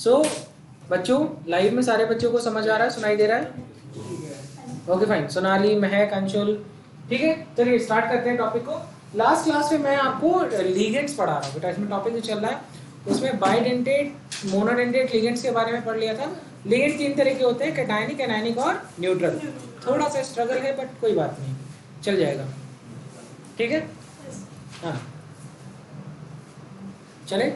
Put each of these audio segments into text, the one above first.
सो बच्चों लाइव में सारे बच्चों को समझ आ रहा है, सुनाई दे रहा है? Okay fine. सोनाली, महक, अंशुल, ठीक है। चलिए स्टार्ट करते हैं टॉपिक को। लास्ट क्लास में मैं आपको लिगेंड्स पढ़ा रहा हूँ बेटा, इसमें टॉपिक जो चल रहा है उसमें बाइडेंटेट, मोनोडेंटेट लिगेंड्स के बारे में पढ़ लिया था। लिगेंड 3 तरह के होते हैं, कैटायनिक, एनायनिक और न्यूट्रल। थोड़ा सा स्ट्रगल है बट कोई बात नहीं, चल जाएगा, ठीक है। हाँ चले,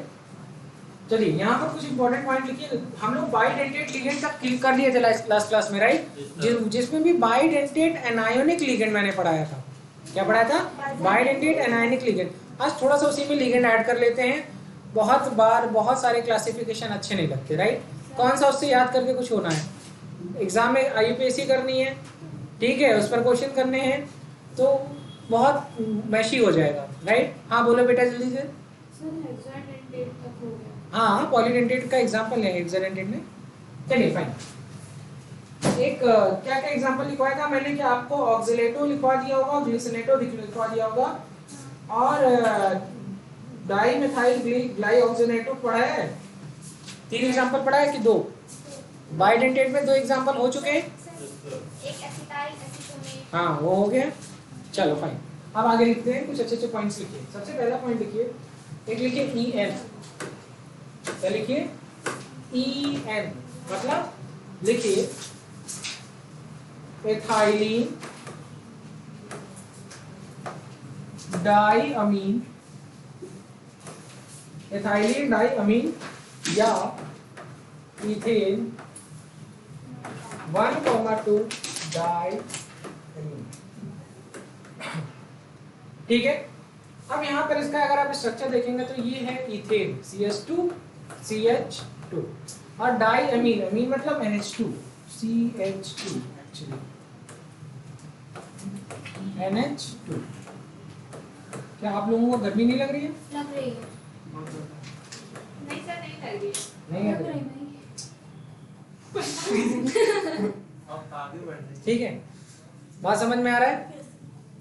चलिए यहाँ पर कुछ इंपॉर्टेंट पॉइंट लिखिए। हम लोग बाइडेंटेट लिगेंड तक कर लिए थे लास्ट क्लास में, राइट? जिसमें भी बाइडेंटेट एनायोनिक लिगेंड मैंने पढ़ाया था। क्या पढ़ाया था? Bidentate anionic ligand. आज थोड़ा सा उसी में लिगेंड ऐड कर लेते हैं। बहुत बार बहुत सारे क्लासिफिकेशन अच्छे नहीं लगते, राइट? कौन सा उससे याद करके कुछ होना है, एग्जाम में यूपीएससी करनी है, ठीक है, उस पर क्वेश्चन करने हैं तो बहुत मैशी हो जाएगा, राइट? हाँ बोलो बेटा जल्दी से। हाँ पॉलीडेंटेट का एग्जांपल है हेक्साडेंटेट में। चलिए फाइन। एक क्या क्या एग्जांपल लिखवाया था मैंने, कि आपको ऑक्सिलेटो लिखवा दिया होगा, ग्लिसनेटो लिखवा दिया होगा, और डाई मिथाइल ग्लाइऑक्सिनेटो पढ़ा है। 3 एग्जांपल पढ़ा है कि 2? बाइडेंटेट में 2 एग्जांपल हो चुके हैं, एक एसिटाइल एसीटोनेट। हाँ वो हो गया। चलो फाइन, अब आगे लिखते हैं, कुछ अच्छे अच्छे पॉइंट्स लिखिए। सबसे पहला पॉइंट लिखिए, एक लिखिए EN। क्या लिखिए? EN मतलब लिखिए एथाइलिन डाईअमीन, एथाइलिन डाईअमीन या इथेन 1,2 डाईअमीन, ठीक है। अब यहाँ पर इसका अगर आप स्ट्रक्चर देखेंगे तो ये है इथेन CH2 और डाईअमीन, अमीन मतलब NH2 CH2 एक्चुअली NH2। क्या आप लोगों को गर्मी नहीं लग रही है? लग रही है। नहीं सर नहीं लग रही है। नहीं लग रही है, ठीक है, बात समझ में आ रहा है?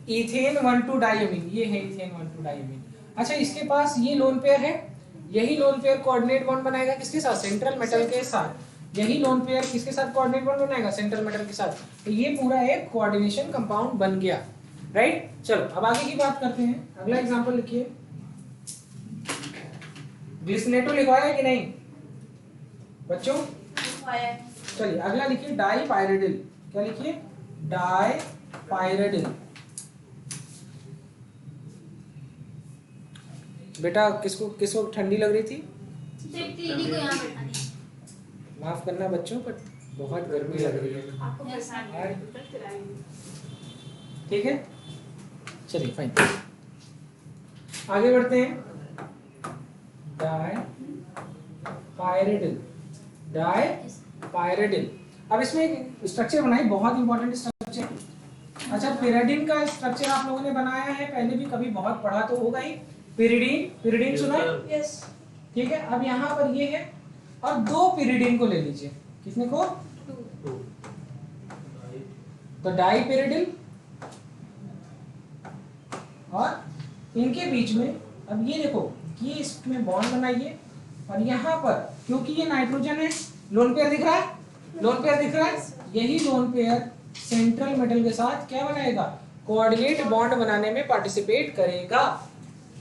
इथेन 1,2 डाईअमीन, ये है इथेन 1,2 डाईअमीन। अच्छा इसके पास ये लोन पेयर है, यही लोन पेयर कोऑर्डिनेट बॉन्ड बनाएगा किसके साथ? सेंट्रल मेटल के साथ। यही लोन पेयर किसके साथ कोऑर्डिनेट बॉन्ड बनाएगा? सेंट्रल मेटल के साथ। तो ये पूरा एक कोऑर्डिनेशन कंपाउंड बन गया, राइट? चलो अब आगे की बात करते हैं। अगला एग्जांपल लिखिए, ग्लिसनेटो लिखवाया है कि नहीं बच्चों? चलिए अगला लिखिए डाईपाइरिडिल। क्या लिखिए? डाईपाइरिडिल। बेटा किसको ठंडी लग रही थी? दीदी को यहाँ बैठा नहीं। माफ करना बच्चों पर बहुत गर्मी लग रही है, आपको परेशान है। ठीक है। चलिए फाइन, आगे बढ़ते हैं। डाईपाइरिडिल, डाईपाइरिडिल। अब इसमें एक स्ट्रक्चर बनाई, बहुत इंपॉर्टेंट स्ट्रक्चर। अच्छा पिरिडिन का स्ट्रक्चर आप लोगों ने बनाया है, पहले भी कभी बहुत पढ़ा तो होगा ही। पिरिडिन सुना है? यस। ठीक है, अब यहाँ पर ये है और 2 पिरिडिन को ले लीजिए। कितने को? 2। तो डाईपिरिडिल और इनके बीच में अब ये देखो, ये इसमें बॉन्ड बनाइए और यहाँ पर क्योंकि ये नाइट्रोजन है, लोन पेयर दिख रहा है? लोन पेयर दिख रहा है? यही लोन पेयर सेंट्रल मेटल के साथ क्या बनाएगा? कोऑर्डिनेट बॉन्ड बनाने में पार्टिसिपेट करेगा।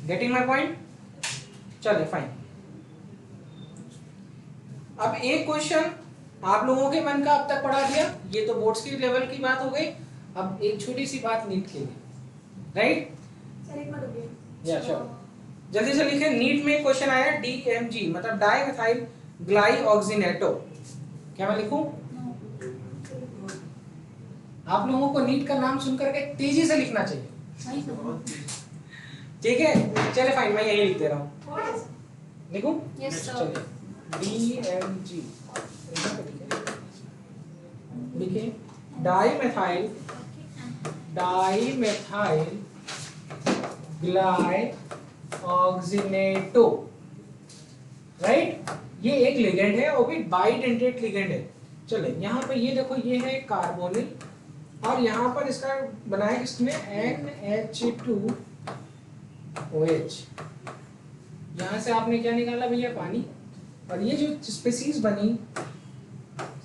Getting my point? चलिए फाइन। अब एक क्वेश्चन आप लोगों के मन का अब तक पढ़ा दिया, ये तो बोर्ड्स की लेवल की बात हो गई। अब एक छोटी सी बात नीट के लिए, राइट? या श्योर, जल्दी से लिखें। नीट में क्वेश्चन आया DMG मतलब डाई मिथाइल ग्लाइऑक्सिनेटो। क्या मैं लिखूं? आप लोगों को नीट का नाम सुनकर के तेजी से लिखना चाहिए, ठीक है? चलिए फाइन, मैं यही लिख दे रहा हूँ। लिखूं? Yes sir. चलिए DMG लिखे, डाईमिथाइल ग्लाइऑक्सिनेटो, राइट? ये एक लिगेंड है, वो भी बाइडेंटेट लिगेंड है। चले यहाँ पे ये देखो, ये है कार्बोनिल और यहाँ पर इसका बनाया किसने? NH2OH। यहाँ से आपने क्या निकाला भैया? पानी। और ये जो स्पीसीज बनी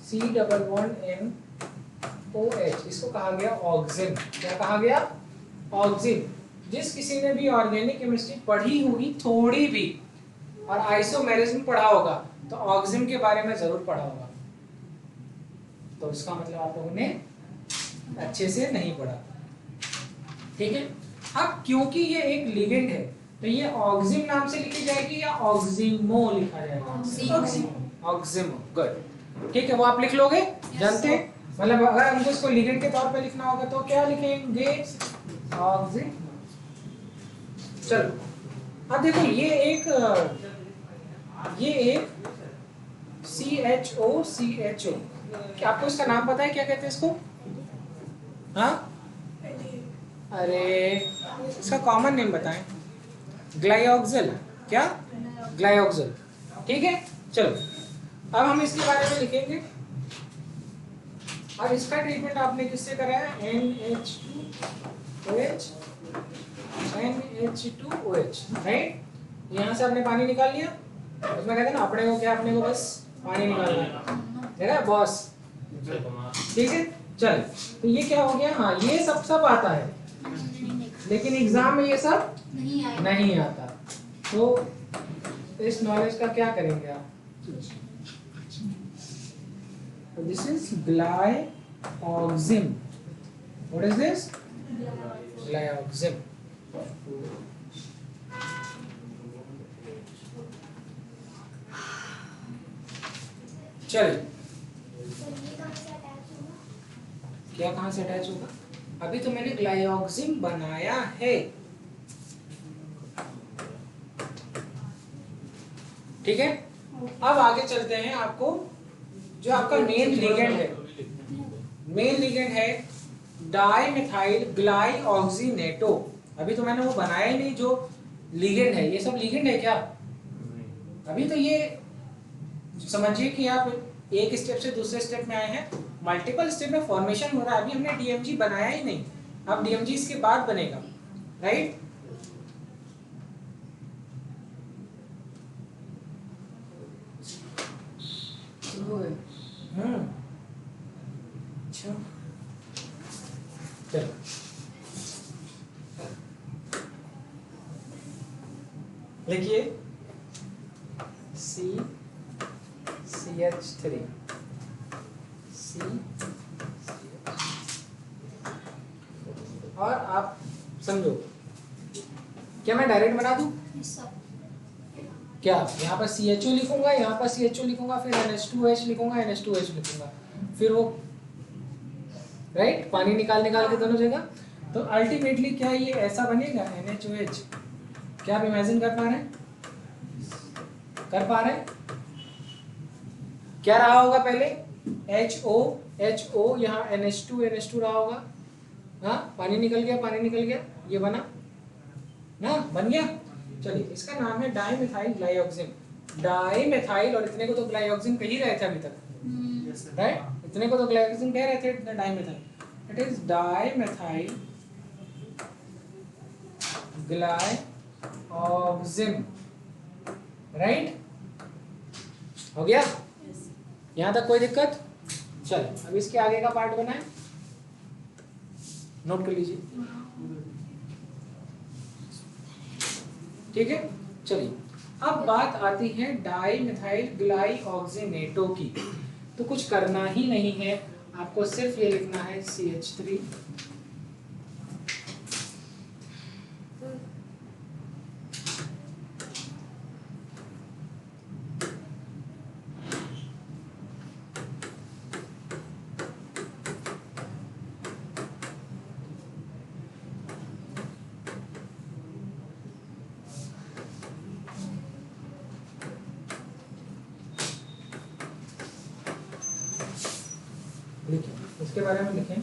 C+N OH, इसको कहा गया ऑक्सिन। क्या कहा गया? ऑक्सिन। जिस किसी ने भी ऑर्गेनिक केमिस्ट्री पढ़ी होगी थोड़ी भी और आइसोमेरिज्म पढ़ा होगा तो ऑक्सिन के बारे में जरूर पढ़ा होगा। तो इसका मतलब आप लोगों ने अच्छे से नहीं पढ़ा, ठीक है। अब क्योंकि ये एक लिगेंड है तो ये ऑक्सिन नाम से लिखी जाएगी या ऑक्सिमो लिखा जाएगा? ऑक्सिमो, गुड, ठीक है। वो आप लिख लोगे, जानते हैं। मतलब अगर हमको इसको लिगेंड के तौर पे लिखना होगा तो क्या लिखेंगे? ऑक्सिन। चलो अब देखो ये एक CHO। क्या आपको इसका नाम पता है, क्या कहते हैं इसको? हाँ, अरे इसका कॉमन नेम बताएं। ग्लाइऑक्सिल। क्या? ग्लाइऑक्सिल, ठीक है। चलो अब हम इसके बारे में लिखेंगे। अब इसका ट्रीटमेंट आपने किससे कराया? NH2OH, right. यहाँ से आपने पानी निकाल लिया। उसमें कहते हैं ना अपने को क्या, अपने को बस पानी निकालना है, देखा बॉस, ठीक है। चल तो ये क्या हो गया? हाँ, ये सब आता है लेकिन एग्जाम में ये सब नहीं आता। तो इस नॉलेज का क्या करेंगे आप? This is ग्लाइऑक्सिम। What is this? ग्लाइऑक्सिम। चल क्या कहां से अटैच होगा? अभी तो मैंने ग्लाइऑक्सिम बनाया है, ठीक है। अब आगे चलते हैं। आपको जो आपका मेन लिगेंड है, मेन लिगेंड है डाइमेथाइल ग्लाइऑक्सिनेटो। अभी तो मैंने वो बनाया ही नहीं जो लिगेंड है। ये सब लिगेंड है क्या? अभी तो ये समझिए कि आप एक स्टेप से दूसरे स्टेप में आए हैं, मल्टीपल स्टेप में फॉर्मेशन हो रहा है। अभी हमने डीएमजी बनाया ही नहीं, अब डीएमजी इसके बाद बनेगा, राइट। अच्छा चलो लिखिए CH3 और आप समझो, क्या मैं डायरेक्ट बना दूं? क्या यहाँ पर CHO लिखूंगा, यहाँ पर CHO लिखूंगा, फिर NH2OH लिखूंगा, NH2OH लिखूंगा, फिर वो राइट पानी निकाल के दोनों जगह। तो अल्टीमेटली क्या ये ऐसा बनेगा NHOH? क्या आप इमेजिन कर पा रहे हैं? क्या रहा होगा पहले? HO यहाँ NH2 रहा होगा। हाँ, पानी निकल गया, ये बना ना, बन गया। चलिए इसका नाम है डाइमेथाइल ग्लाइऑक्सिन। डाइमेथाइल, और इतने को तो ग्लाइऑक्सिन कह ही रहे थे अभी तक, राइट। इतने को तो ग्लाइऑक्सिन कह रहे थे, dimethyl. It is dimethyl glyoxime, right. हो गया? यहाँ तक कोई दिक्कत? चल अब इसके आगे का पार्ट बनाए, नोट कर लीजिए, ठीक है। चलिए अब बात आती है डाइमेथाइल ग्लाइऑक्सिनेटो की। तो कुछ करना ही नहीं है, आपको सिर्फ ये लिखना है CH3 लिखें, इसके बारे में लिखें।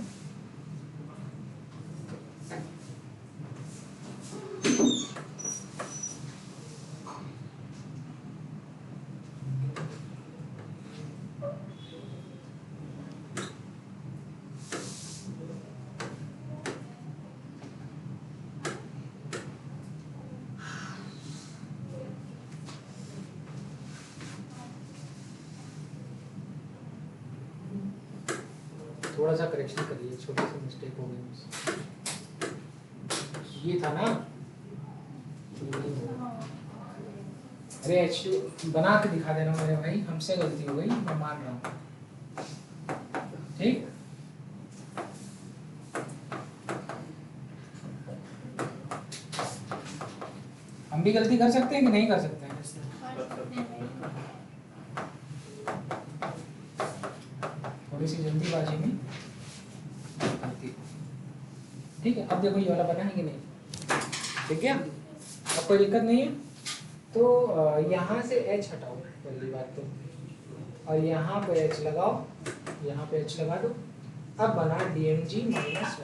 थोड़ा सा करेक्शन करिए, छोटी सी मिस्टेक हो गई मुझसे। ये था ना, अरे H2 बना के दिखा देना मेरे भाई, हमसे गलती हो गई, मैं मान रहा हूँ। ठीक, हम भी गलती कर सकते हैं कि नहीं कर सकते हैं? थोड़ी सी जल्दीबाजी में गलती। ठीक है, अब देखो ये वाला बना है कि नहीं? ठीक है, अब कोई दिक्कत नहीं है। तो यहाँ से H हटाओ पहली बात तो, और यहाँ पे H लगाओ, यहाँ पे H लगा दो। अब बना DMG-1।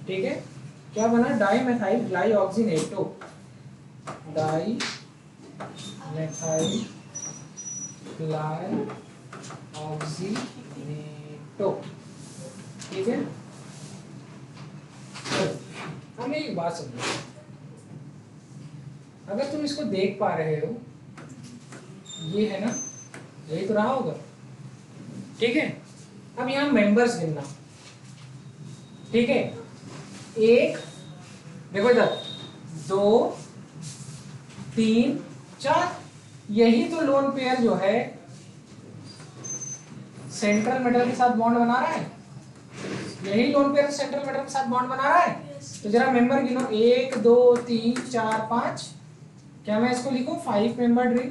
ठीक है, क्या बना? Dimethyl glyoximato, dimethyl glyoximato. ठीक है, हमें एक बात समझो, अगर तुम इसको देख पा रहे हो, ये है ना, यही तो रहा होगा। ठीक है, अब यहाँ मेंबर्स गिनना। ठीक है, एक, देखो इधर, 2 3 4, यही तो लोन पेयर जो है सेंट्रल मेटल के साथ बॉन्ड बना रहा है। यही लोन पेयर सेंट्रल मेटल के साथ बॉन्ड बना रहा है। तो जरा मेंबर गिनो, 1 2 3 4 5। क्या मैं इसको लिखूं 5 मेंबर्ड रिंग?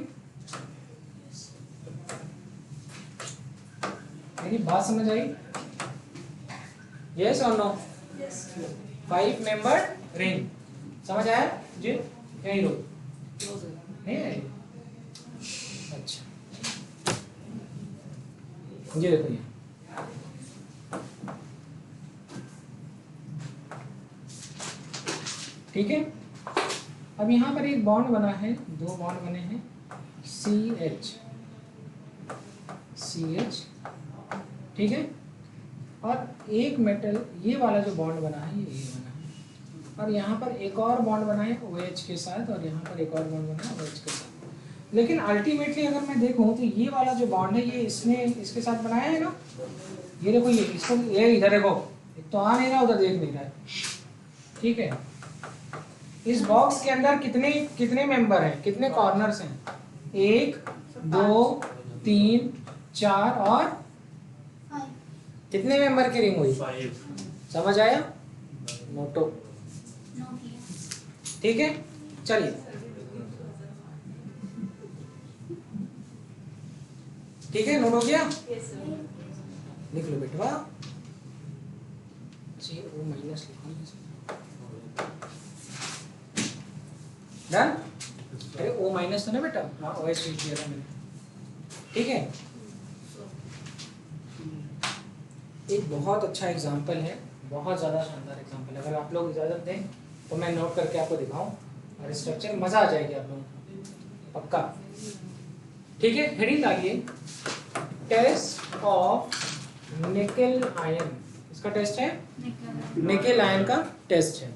मेरी बात समझ आई? यस और नो? 5 मेंबर्ड रिंग, समझ आया जी? यही लो, नहीं आई? अच्छा, ये देखो, ये ठीक है। अब यहाँ पर एक बॉन्ड बना है, 2 बॉन्ड बने हैं, CH, ठीक है। और एक मेटल, ये वाला जो बॉन्ड बना है ये बना है, और यहाँ पर एक और बॉन्ड बना है OH के साथ, और यहाँ पर एक और बॉन्ड बना है OH के साथ। लेकिन अल्टीमेटली अगर मैं देखूँ तो ये वाला जो बॉन्ड है ये इसने इसके साथ बनाया है ना। ये देखो, ये इसको, ये इधर देखो, एक तो आ नहीं रहा, उधर देख नहीं रहा है। ठीक है, इस बॉक्स के अंदर कितने कितने मेंबर हैं, कितने कॉर्नर्स हैं? 1 2 3 4 और कितने मेंबर की रिंग हुई? 5। समझ आया? नोटो। ठीक है, चलिए, ठीक है, नोट हो गया? लिख लो बेटवा, CO- लिख डन। अरे O- था ना बेटा? हाँ, OH लिख दिया था मैंने। ठीक है, एक बहुत अच्छा एग्जाम्पल है, बहुत ज़्यादा शानदार एग्जाम्पल है। अगर आप लोग इजाज़त दें तो मैं नोट करके आपको दिखाऊं, और स्ट्रक्चर मज़ा आ जाएगी आप लोगों को, पक्का। ठीक है, हेडिंग डालिए, टेस्ट ऑफ निकेल आयन। इसका टेस्ट है, निकेल आयन का टेस्ट है।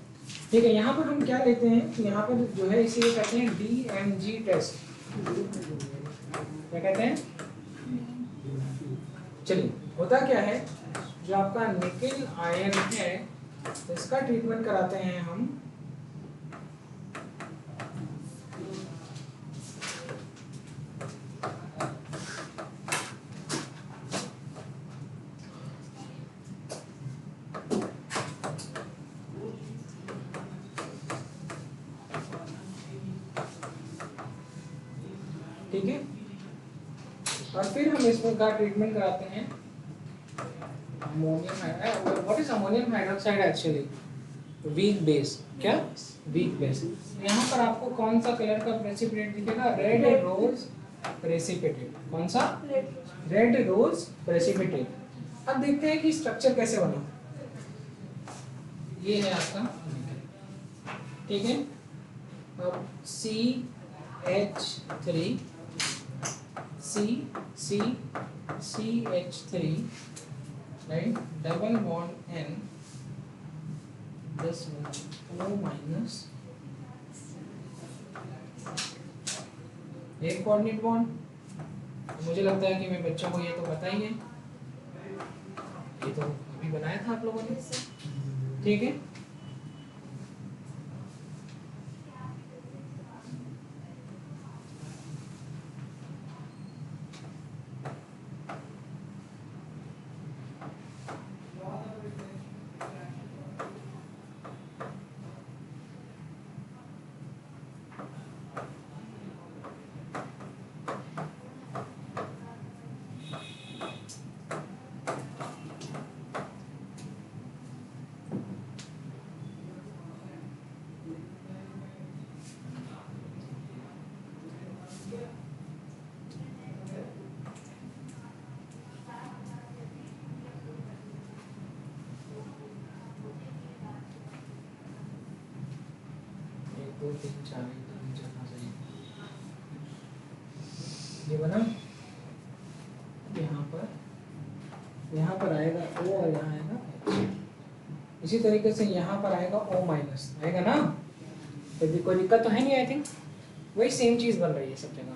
ठीक है, यहाँ पर हम क्या लेते हैं कि यहाँ पर जो है इसे कहते हैं DMG टेस्ट। क्या कहते हैं? चलिए, होता क्या है, जो आपका निकेल आयन है इसका ट्रीटमेंट कराते हैं हम ठीक है, और फिर हम इसका ट्रीटमेंट कराते हैं ammonium. What is ammonium hydroxide actually? Weak base. क्या? Weak base. यहाँ पर आपको कौन सा कलर का प्रेसिपिटेट दिखेगा? Red rose precipitate. कौन सा? Red rose precipitate. अब देखते हैं कि स्ट्रक्चर कैसे बना। ये है आपका, ठीक है। अब CH3 right, double bond N, this O minus, एक कोऑर्डिनेट बॉन्ड। मुझे लगता है कि मैं बच्चों को ये तो पता ही है। ये तो अभी बनाया था आप लोगों ने, ठीक है। दो तीन चार सही, ये बना। यहाँ पर आएगा O और यहाँ आएगा H। इसी तरीके से यहाँ पर आएगा O माइनस, आएगा ना, तो कोई दिक्कत तो है नहीं। आई थिंक वही सेम चीज बन रही है सब जगह।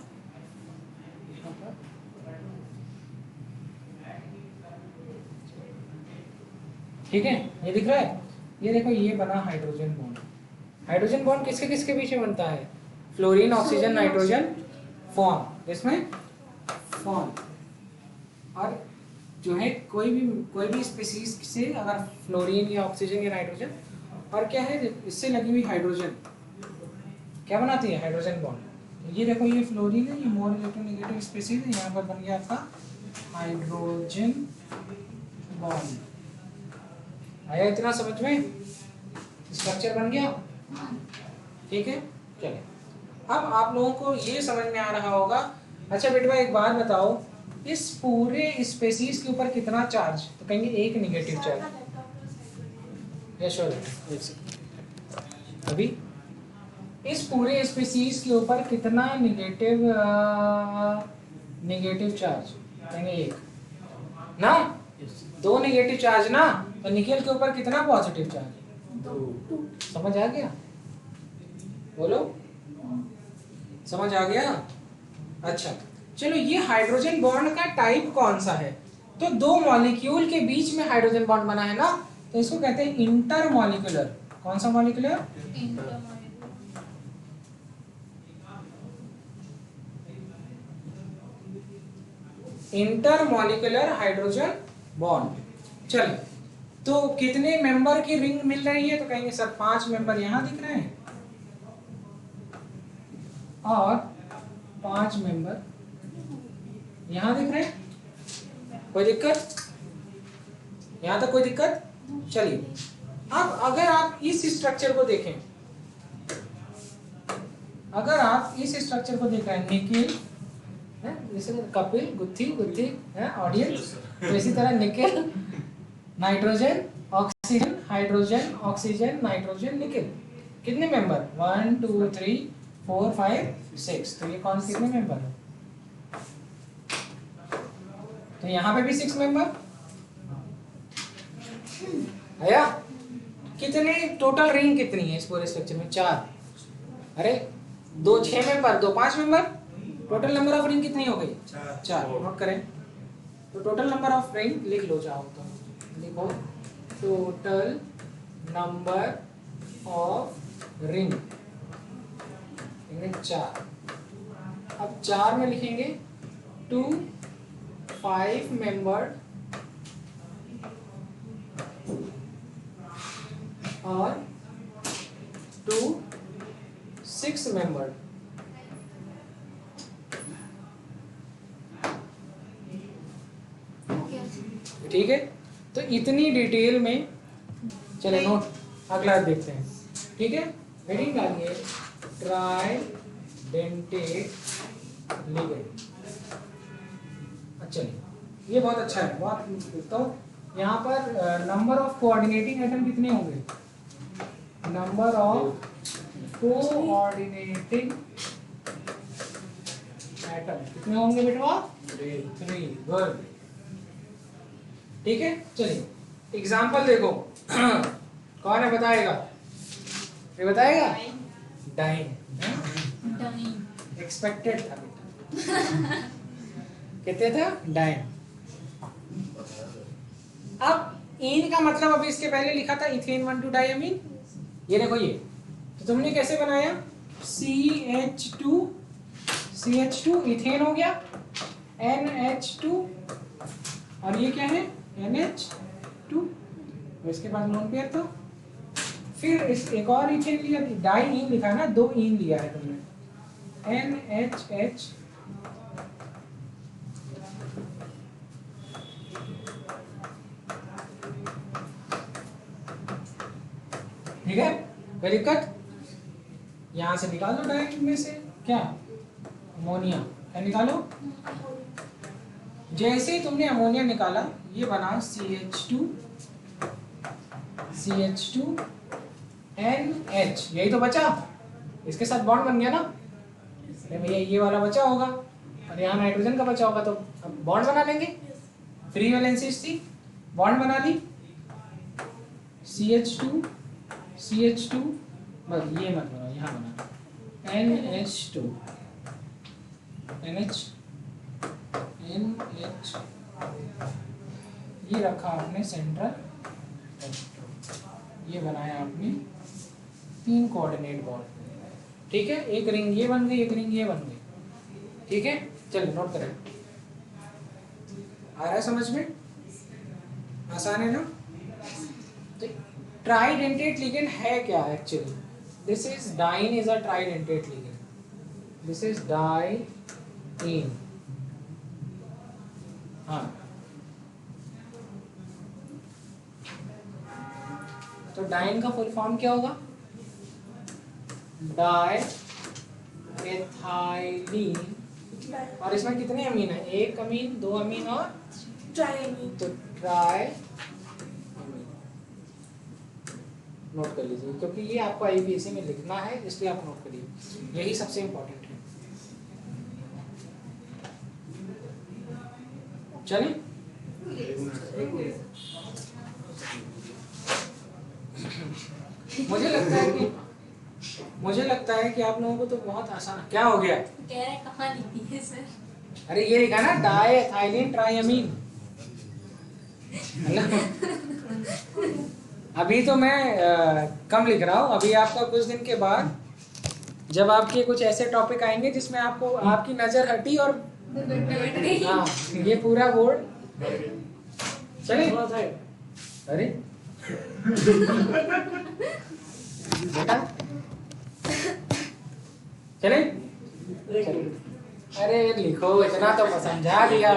ठीक है, ये दिख रहा है। ये देखो, ये बना हाइड्रोजन बॉन्ड। हाइड्रोजन बॉन्ड किसके किसके बीच में बनता है? फ्लोरीन ऑक्सीजन नाइट्रोजन फॉर्म, इसमें फॉर्म। और जो है कोई भी स्पीसीज से अगर फ्लोरीन या ऑक्सीजन या नाइट्रोजन, और क्या है इससे लगी हुई हाइड्रोजन, क्या बनाती है? Hydrogen bond. ये देखो, ये फ्लोरीन है, ये मोर इलेक्ट्रोनेगेटिव स्पीसीज है, यहाँ पर बन गया था हाइड्रोजन बॉन्ड। आया इतना समझ में? स्ट्रक्चर बन गया, ठीक है। चलिए, अब आप लोगों को ये समझ में आ रहा होगा। अच्छा बेटवा, एक बात बताओ, इस पूरे स्पीसीज के ऊपर कितना चार्ज? तो कहेंगे एक नेगेटिव चार्ज। अभी इस पूरे स्पीसीज के ऊपर कितना नेगेटिव चार्ज? कहेंगे एक ना, दो नेगेटिव चार्ज ना। तो निकेल के ऊपर कितना पॉजिटिव चार्ज? समझ आ गया? बोलो, समझ आ गया? अच्छा चलो, ये हाइड्रोजन बॉन्ड का टाइप कौन सा है? तो दो मॉलिक्यूल के बीच में हाइड्रोजन बॉन्ड बना है ना, तो इसको कहते हैं इंटरमॉलिक्यूलर। कौन सा मॉलिक्यूलर? Intermolecular hydrogen bond. चलिए, तो कितने मेंबर की रिंग मिल रही है? तो कहेंगे सर 5 मेंबर यहाँ दिख रहे हैं और 5 मेंबर यहाँ दिख रहे हैं। कोई दिक्कत? यहाँ तक कोई दिक्कत? चलिए, अब अगर आप इस स्ट्रक्चर को देखें, अगर आप इस स्ट्रक्चर को देख रहे हैं, निकेल है, जैसे कपिल, गुत्थी गुत्थी है ऑडियंस, तो इसी तरह nickel, nitrogen, oxygen, hydrogen, oxygen, nitrogen, nickel. कितने मेंबर? 1 2 3 4 5 6। तो ये कौन कितने मेंबर है? तो यहाँ पे भी 6 मेंबर आया। कितने टोटल रिंग कितनी है इस पूरे स्ट्रक्चर में? 4। अरे 2 6 member, 2 5 member, total number of ring कितनी हो गई? 4। नोट करें। तो टोटल नंबर ऑफ रिंग लिख लो, चाहो तो लिखो, टोटल नंबर ऑफ रिंग 4। अब 4 में लिखेंगे 2 5 मेंबर और 2 6 मेंबर। ठीक है, तो इतनी डिटेल में चले नोट, अगला देखते हैं। ठीक है, हेडिंग डालिए ट्राइडेंटेट लिगेंड। अच्छा, ये बहुत अच्छा है, बहुत। तो यहाँ पर नंबर ऑफ कोऑर्डिनेटिंग एटम कितने होंगे? नंबर ऑफ कोऑर्डिनेटिंग एटम कितने होंगे बेटवा? 3। गुड, ठीक है। चलिए, एग्जाम्पल देखो। कौन है बताएगा? ये बताएगा? डाइन। एक्सपेक्टेड था बेटा। कितने था? डाइन। अब इन का मतलब अभी इसके पहले लिखा था इथेन 1,2 डाइअमीन, ये देखो ये, तो तुमने कैसे बनाया, CH2 इथेन हो गया, NH2 और ये क्या है NH2, इसके बाद लोन पेयर था, फिर इस एक और इथेन लिया, डाई इन लिखा है ना, 2 इन लिया है तुमने, NHH, ठीक है, कोई दिक्कत, यहां से निकाल दो डायरेक्ट में से क्या, अमोनिया, क्या निकालो, जैसे ही तुमने अमोनिया निकाला ये बना CH2 NH, यही तो बचा, इसके साथ बॉन्ड बन गया ना, अरे भैया ये वाला बचा होगा और यहाँ नाइट्रोजन का बचा होगा, तो अब बॉन्ड बना लेंगे, फ्री वैलेंसी थी, बॉन्ड बना ली, CH2 बस ये मत बनाओ, यहाँ बना NH2 NH ये रखा आपने सेंट्रल, ये बनाया आपने 3 कोऑर्डिनेट बॉन्ड, ठीक है, एक रिंग ये बन गई, एक रिंग ये बन गई, ठीक है, चलो नोट करें, आ रहा है समझ में, आसान है ना। तो ट्राइडेंटेट लिगेंड है क्या actually, this is dien is a tridentate ligand, this is dien, हाँ, तो डाइन का फुल फॉर्म क्या होगा, डाई एथाइलीन, और इसमें कितने अमीन है, 1 अमीन, 2 अमीन और ट्राइमीन, तो ट्राई, नोट कर लीजिए क्योंकि ये आपको आईपीएससी में लिखना है, इसलिए आप नोट करिए, यही सबसे इम्पोर्टेंट है। चलिए मुझे लगता है कि आप लोगों को तो बहुत आसान, क्या हो गया, कह रहे कहाँ लिखी है सर, अरे ये लिखा ना डाई एथाइलिन ट्राइअमीन, अभी तो मैं कम लिख रहा हूँ, अभी आपका कुछ दिन के बाद जब आपके कुछ ऐसे टॉपिक आएंगे जिसमें आपको आपकी नजर हटी और हाँ ये पूरा बोर्ड, चलिए अरे बेटा चले, अरे लिखो, इतना तो समझा दिया,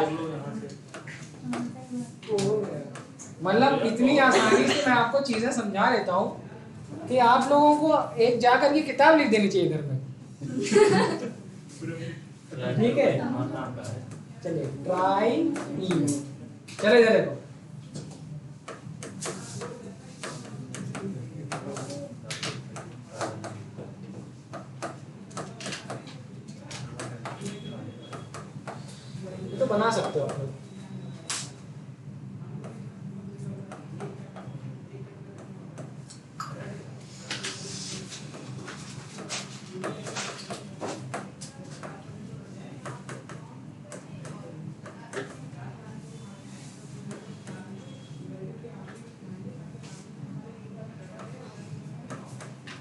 मतलब इतनी आसानी से मैं आपको चीजें समझा देता हूँ कि आप लोगों को एक जाकर के किताब लिख देनी चाहिए घर में, ठीक है, चलिए ट्राई, चले चले देखो, तो बना सकते हो आप लोग,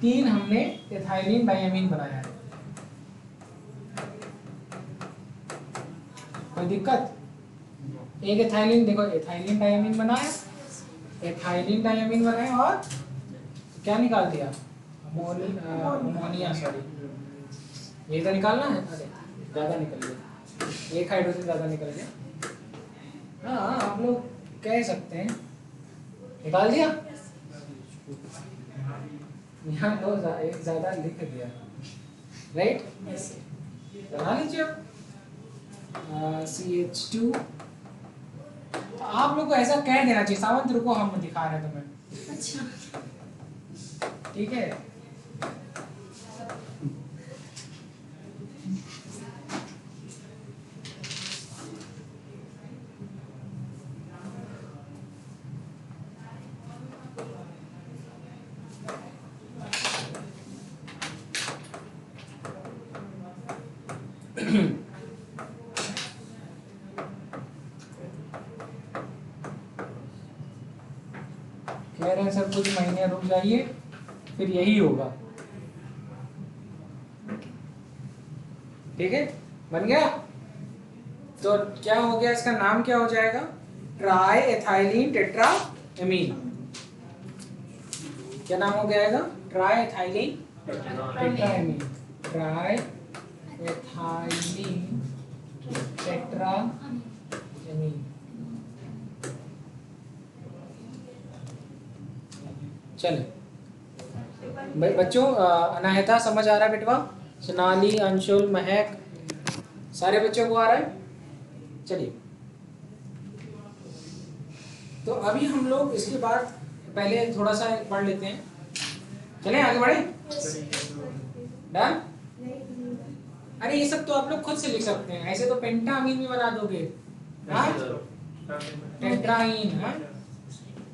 तीन हमने एथाइलिन डाइअमीन बनाया है, कोई दिक्कत, एक एथाइलिन, देखो एथाइलिन डाइअमीन बनाया, एथाइलिन डाइअमीन बनाया और क्या निकाल दिया, अमोनिया, सॉरी ये तो निकालना है, अरे ज़्यादा निकल गया, एक हाइड्रोजन ज़्यादा निकल गया, हाँ आप लोग कह सकते हैं, निकाल दिया, यहाँ तो एक ज़्यादा लिख दिया, राइट, बना लीजिए CH2, तो आप लोग को ऐसा कह देना चाहिए, सावंत रुको हम दिखा रहे हैं तुम्हें, अच्छा ठीक है, कह रहे हैं सर कुछ महीने रुक जाइए, फिर यही होगा। ठीक है, बन गया। तो क्या हो गया, इसका नाम क्या हो जाएगा, ट्राई एथाइलिन टेट्राएमीन। क्या नाम हो जाएगा, try ethylene tetraammine, try ethylene tetraammine. चले भाई बच्चों, अनायता समझ आ रहा है बेटवा, सोनाली, अंशुल, महक, सारे बच्चों को आ रहा है। चलिए, तो अभी हम लोग इसके बाद पहले थोड़ा सा पढ़ लेते हैं। चलें आगे बढ़े, डन। अरे ये सब तो आप लोग खुद से लिख सकते हैं, ऐसे तो पेंटामीन भी बना दोगे, हाँ टेट्राईन, हाँ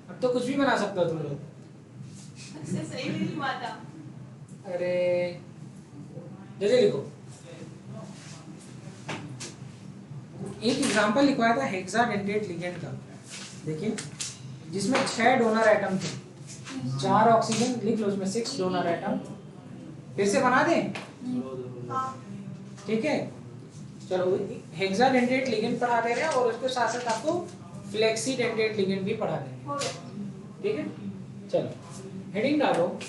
अब तो कुछ भी बना सकते हो तुम लोग। सही नहीं हुआ था। अरे जैसे लिखो, एक एग्जांपल लिखवाया था हेक्साडेंटेट लिगेंड का, देखिए जिसमें 6 डोनर एटम थे, 4 ऑक्सीजन, लिख लो उसमें 6 डोनर एटम। फिर से बना दें, ठीक है। चलो हेक्साडेंटेट लिगेंड पढ़ा दे रहे हैं और उसके साथ साथ आपको फ्लेक्सीडेंटेट लिगेंड भी पढ़ा देंगे, ठीक है। चलो हेडिंग डालो,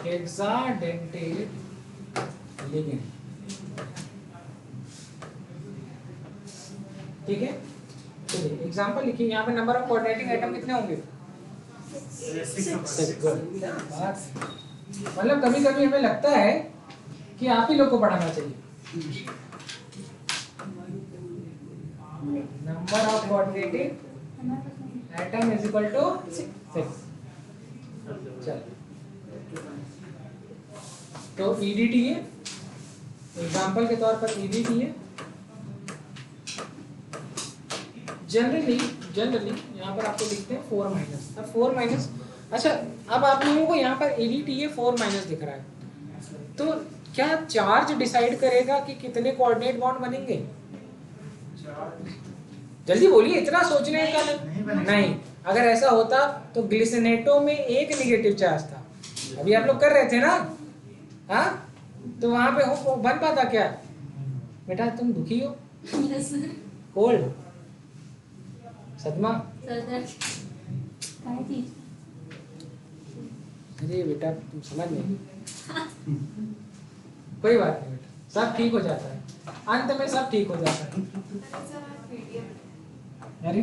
हेक्साडेंटेट लिगेंड, ठीक है। चलिए एग्जांपल लिखिए, यहाँ पे नंबर ऑफ कोऑर्डिनेटिंग आइटम कितने होंगे, 6। मतलब कभी कभी हमें लगता है कि आप ही लोग को पढ़ाना चाहिए। Number of coordinating item is equal to 6। चलो तो ईडीटी है, एग्जांपल के तौर पर ईडीटी है। जनरली यहाँ पर आपको लिखते हैं 4 माइनस। अब 4 माइनस, अच्छा अब आप लोगों को यहाँ पर ईडीटी है 4 माइनस दिख रहा है, तो क्या चार्ज डिसाइड करेगा कि कितने कोऑर्डिनेट बॉन्ड बनेंगे? जल्दी बोलिए, इतना सोचने का नहीं। अगर ऐसा होता तो ग्लिसनेटो में एक नेगेटिव चार्ज था, अभी आप लोग कर रहे थे ना, हाँ तो वहां पे हो बन पाता क्या? बेटा तुम दुखी हो, कोल्ड, सदमा, अरे बेटा तुम समझ नहीं, कोई बात नहीं बेटा, सब ठीक हो जाता है, अंत में सब ठीक हो जाता है। अरे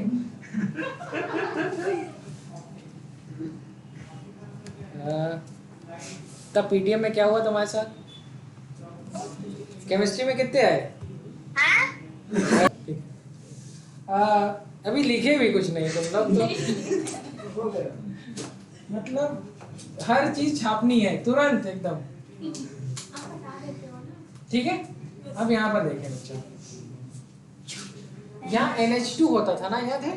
तब पीटीएम में क्या हुआ तुम्हारे साथ? केमिस्ट्री में कितने आए? अभी लिखे भी कुछ नहीं तुम लोग तो मतलब हर चीज छापनी है तुरंत एकदम, ठीक है। अब यहाँ पर देखें बच्चा, यहाँ NH2 होता था ना, याद है?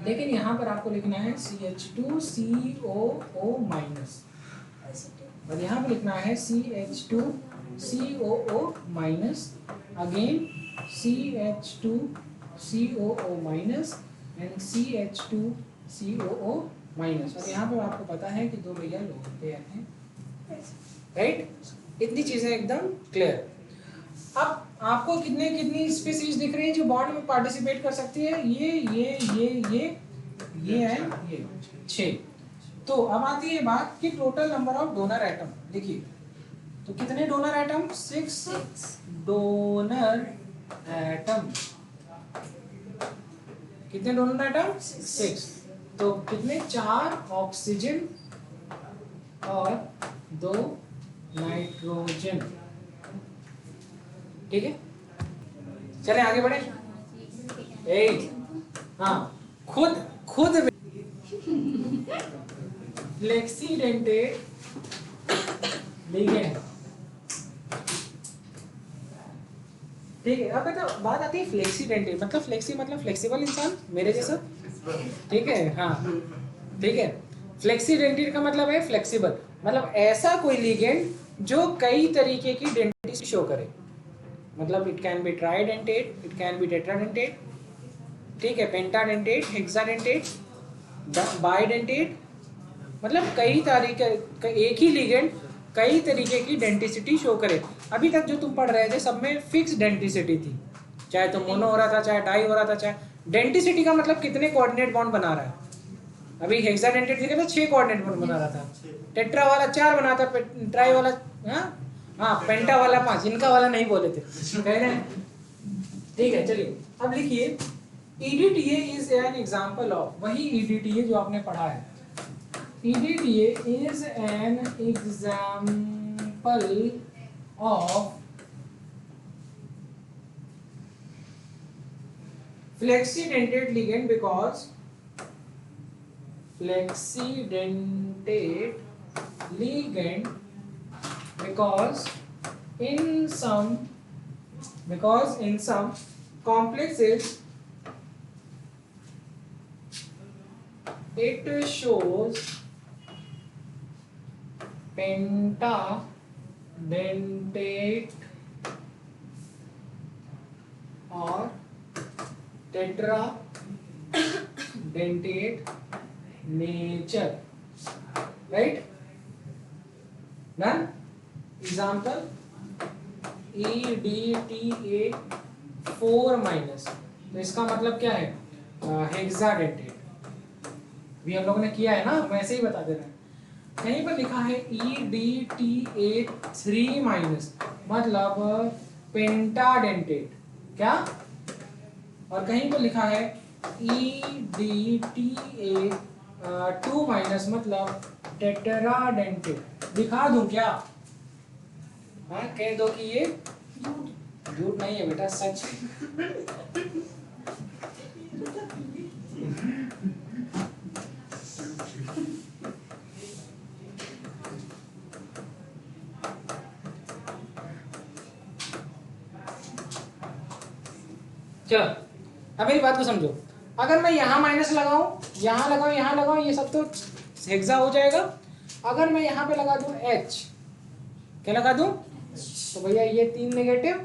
लेकिन यहाँ पर आपको लिखना है CH2COO माइनस, और यहाँ पर लिखना है CH2COO minus, again CH2COO minus and CH2COO minus, और यहाँ पर आपको पता है कि 2 भैया लोग पेयर हैं, राइट। इतनी चीजें एकदम क्लियर। अब आपको कितनी स्पीसीज दिख रही है जो बॉन्ड में पार्टिसिपेट कर सकती है? ये है ये 6। तो अब आती है बात कि total number of donor atom, देखिए तो कितने डोनर एटम? 6 donor atom. कितने डोनर एटम? 6। तो कितने? 4 ऑक्सीजन और 2 नाइट्रोजन, ठीक है। चले आगे बढ़े। हाँ खुद फ्लेक्सीडेंटेट लिगेंड, ठीक है। अब तो बात आती है फ्लेक्सीडेंटेट, मतलब फ्लेक्सी मतलब फ्लेक्सिबल इंसान, मेरे जैसा, ठीक है। हाँ ठीक है, फ्लेक्सीडेंटेट का मतलब है फ्लेक्सिबल, मतलब ऐसा कोई लिगेंड जो कई तरीके की डेंसिटी शो करे, मतलब it can be tridentate, it can be tetradentate, ठीक है, पेंटाडेंटेट, हेक्साडेंटेट, बाइडेंटेट, मतलब कई तरीके, एक ही लिगेंड कई तरीके की डेंटिसिटी शो करे। अभी तक जो तुम पढ़ रहे थे सब में फिक्स डेंटिसिटी थी, चाहे तो मोनो हो रहा था, चाहे डाई हो रहा था, चाहे डेंटिसिटी का मतलब कितने कोऑर्डिनेट बॉन्ड बना रहा है। अभी हेक्साडेंटेट देखा था 6 कोऑर्डिनेट बॉन्ड बना रहा था, टेट्रा वाला 4 बनाता, ट्राई वाला हाँ पेंटा वाला 5, इनका वाला नहीं बोले थे कह रहे हैं। ठीक है चलिए अब लिखिए EDTA is an example of, वही EDTA जो आपने पढ़ा है, EDTA is an example of flexidentate ligand because in some complexes it shows pentadentate or tetradentate nature, right? None? Example EDTA 4 minus, तो इसका मतलब क्या है, हेक्साडेंटेट। भी हम लोगों ने किया है ना, हम ऐसे ही बता दे रहे हैं। कहीं पर लिखा है EDTA 3 माइनस मतलब पेंटाडेंटेट, क्या? और कहीं पर लिखा है EDTA 2 माइनस मतलब टेट्राडेंटेट। दिखा दूं क्या? हाँ कह दो कि ये झूठ नहीं है बेटा, सच है। चलो अब मेरी बात को समझो, अगर मैं यहाँ माइनस लगाऊं, यहाँ लगाऊं, यहाँ लगाऊं, ये सब तो हेक्सा हो जाएगा। अगर मैं यहाँ पे लगा दूं H, क्या लगा दूं, तो भैया ये 3 नेगेटिव,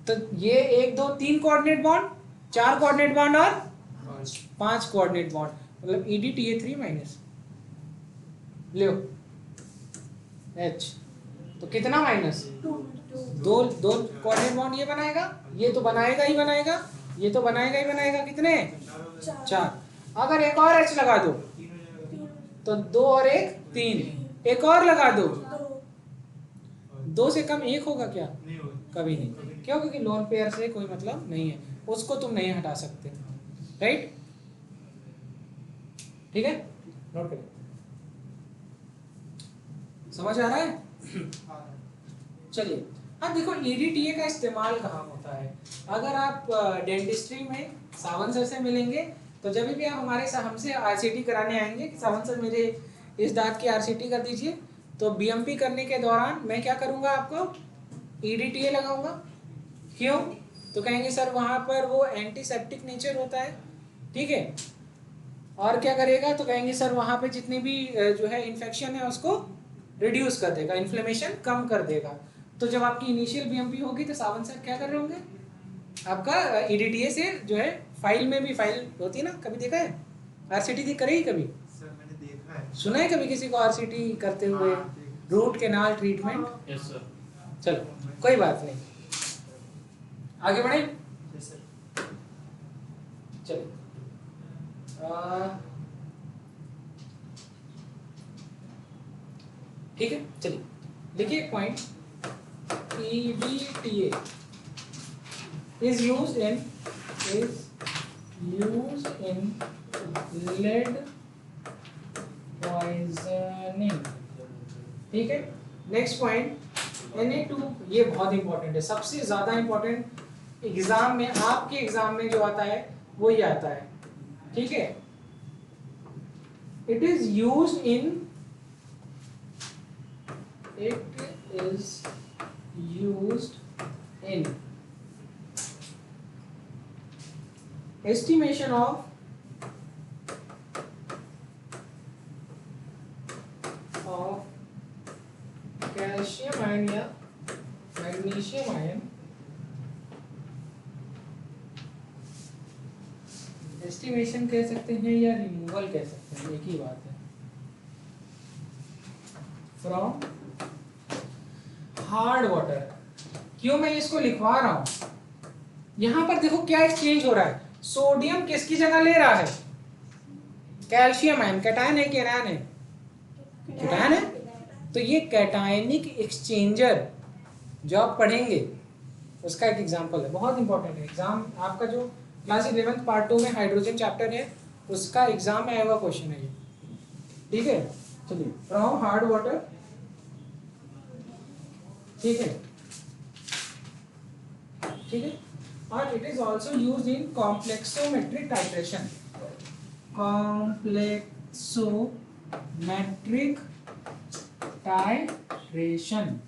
तो ये 1 2 3 कोऑर्डिनेट बॉन्ड, 4 कोऑर्डिनेट बॉन्ड और 5 कोऑर्डिनेट बॉन्ड, मतलब EDTA 3 माइनस लो H, तो कितना माइनस, दो कोऑर्डिनेट बॉन्ड ये बनाएगा, ये तो बनाएगा ही बनाएगा, ये तो बनाएगा ही बनाएगा, कितने, 4। अगर एक और H लगा दो तो 2 और 1 3, एक और लगा दो, 2 से कम 1 होगा क्या, कभी नहीं। क्यों? क्योंकि लोन पेयर से कोई मतलब नहीं है, उसको तुम नहीं हटा सकते, राइट? ठीक है, नोट करें, समझ आ रहा है? चलिए अब देखो EDTA का इस्तेमाल कहाँ होता है। अगर आप डेंटिस्ट्री में सावन सर से मिलेंगे, तो जब भी आप हमसे RCT कराने आएंगे कि सावन सर मेरे इस दांत की RCT कर दीजिए, तो BMP करने के दौरान मैं क्या करूँगा, आपको EDTA लगाऊंगा। क्यों? तो कहेंगे सर वहाँ पर वो एंटीसेप्टिक नेचर होता है, ठीक है, और क्या करेगा, तो कहेंगे सर वहाँ पे जितनी भी जो है इन्फेक्शन है उसको रिड्यूस कर देगा, इन्फ्लेमेशन कम कर देगा। तो जब आपकी इनिशियल BMP होगी तो सावन सर क्या कर रहे होंगे, आपका EDTA से जो है फाइल में भी फाइल होती है ना, कभी देखा है RCT करेगी कभी? सर मैंने देखा है। सुना है कभी किसी को RCT करते हुए, root canal treatment? Yes sir. चलो कोई बात नहीं, आगे बढ़े। Yes sir. चलिए ठीक है, चलिए देखिए point EDTA is used in lead poisoning, ठीक है। नेक्स्ट पॉइंट Na2, ये बहुत इंपॉर्टेंट है, सबसे ज्यादा इंपॉर्टेंट एग्जाम में, आपके एग्जाम में जो आता है वो ही आता है, ठीक है। It is used in estimation of calcium ion या magnesium ion एस्टिमेशन कह सकते हैं या रिमूवल कह सकते हैं, एक ही बात है। फ्रॉम हार्ड वाटर, क्यों मैं इसको लिखवा रहा हूं, यहां पर देखो क्या एक्सचेंज हो रहा है, सोडियम किसकी जगह ले रहा है, कैल्शियम आयन, कैटायन है कि एनायन है, कैटायन है। तो ये कैटायनिक एक्सचेंजर जो आप पढ़ेंगे उसका एक एग्जांपल है, बहुत इंपॉर्टेंट है। एग्जाम आपका जो क्लास 11 पार्ट 2 में हाइड्रोजन चैप्टर है उसका एग्जाम में आया हुआ क्वेश्चन है ये, ठीक है। चलिए, फ्रॉम हार्ड वाटर, ठीक है, ठीक है। और it is also use in complexometric titration, complexometric titration,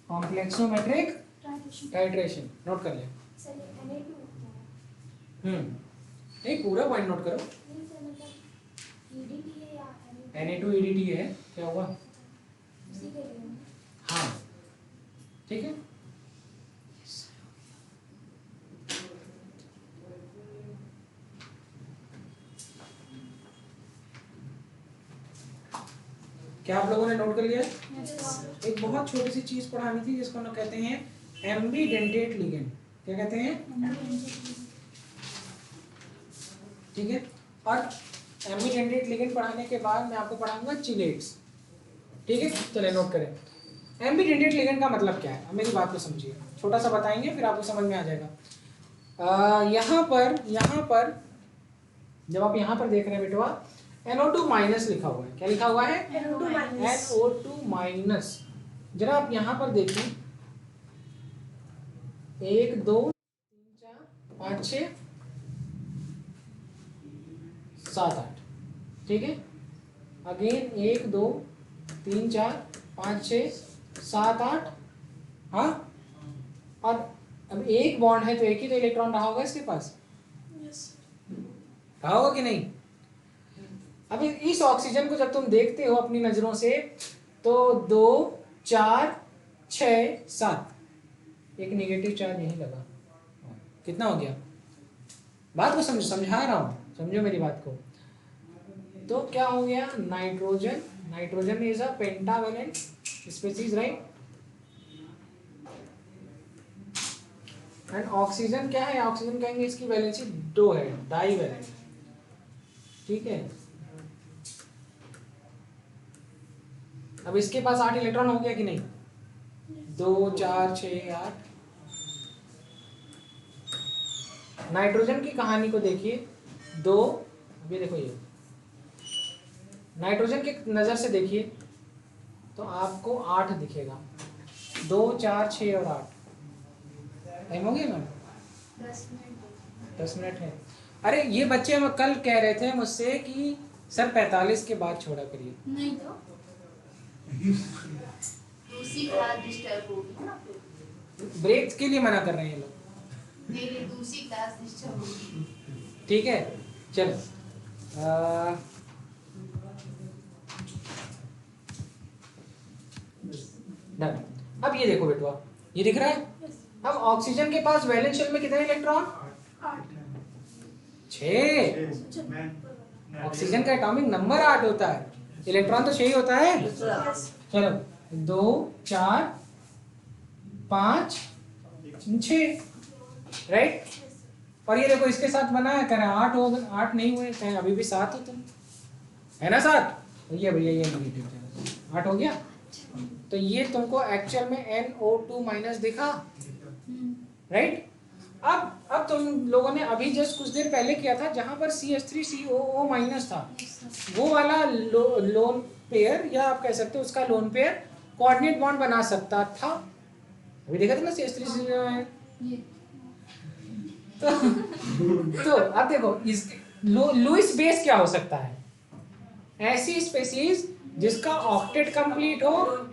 complexometric titration, note कर ले। एक पूरा पॉइंट नोट करो। Na2EDT है, क्या हुआ, हाँ, ठीक है। क्या आप लोगों ने नोट कर लिया? एक बहुत छोटी सी चीज पढ़ानी थी जिसको हम कहते हैं एम्बीडेंटेट लिगेंड, क्या कहते हैं, ठीक है। और एम्बीडेंटेट लिगेंड पढ़ाने के बाद मैं आपको पढ़ाऊंगा चिलेट्स, ठीक है। चलिए नोट करें, एम्बीडेंटेट लिगेंड का मतलब क्या है, अब मेरी बात को समझिए, छोटा सा बताएंगे फिर आपको समझ में आ जाएगा। यहाँ पर जब आप यहाँ पर देख रहे हैं बेटवा, NO2 माइनस लिखा हुआ है, क्या लिखा हुआ है, NO2 माइनस। जरा आप यहाँ पर देखिए, 1 2 3 4 5 6 7 8, ठीक है। अगेन 1 2 3 4 5 6 7 8, हाँ। और अब एक बॉन्ड है तो एक ही तो इलेक्ट्रॉन रहा होगा इसके पास, रहा होगा कि नहीं। अब इस ऑक्सीजन को जब तुम देखते हो अपनी नजरों से तो 2 4 6 7, एक नेगेटिव चार्ज यहीं लगा, कितना हो गया, बात को समझा रहा हूं, समझो मेरी बात को। तो क्या हो गया, nitrogen, nitrogen is a pentavalent species, right. And oxygen क्या है, ऑक्सीजन कहेंगे इसकी वैलेंसी 2 है, डाईवैलेंट, ठीक है। अब इसके पास 8 इलेक्ट्रॉन हो गया कि नहीं, 2 4 6 8। नाइट्रोजन की कहानी को देखिए, 2, अभी देखो ये नाइट्रोजन की नजर से देखिए तो आपको 8 दिखेगा, 2 4 6 और 8। टाइम हो गया मैम, 10 मिनट है। अरे ये बच्चे हम कल कह रहे थे मुझसे कि सर 45 के बाद छोड़ा करिए, नहीं तो दूसरी क्लास डिस्टर्ब होगी ना, फिर ब्रेक के लिए मना कर रहे हैं ये लोग, मेरी दूसरी क्लास डिस्टर्ब होगी, ठीक है। चलो डन। अब ये देखो बेटवा, ये दिख रहा है, अब ऑक्सीजन के पास वैलेंस शेल में कितने इलेक्ट्रॉन, 6। ऑक्सीजन का एटॉमिक नंबर 8 होता है, इलेक्ट्रॉन तो 6 ही होता है। चलो 2 4 5 6, राइट। और ये देखो इसके साथ बना है, कह रहे 8 हो गए, 8 नहीं हुए, कहें अभी भी 7 हो तुम, है ना 7, भैया भैया ये नेगेटिव 8 हो गया। तो ये तुमको एक्चुअल में NO2 माइनस दिखा, राइट। अब तुम लोगों ने अभी जस्ट कुछ देर पहले किया था जहां पर CH3COO माइनस था, वो वाला लोन पेयर या आप कह सकते हो उसका लोन पेयर कोऑर्डिनेट बॉन्ड बना सकता था, अभी देखा था ना CH3COO है। तो अब देखो इस लुईस बेस क्या हो सकता है, ऐसी स्पेसीज जिसका ऑक्टेट कंप्लीट हो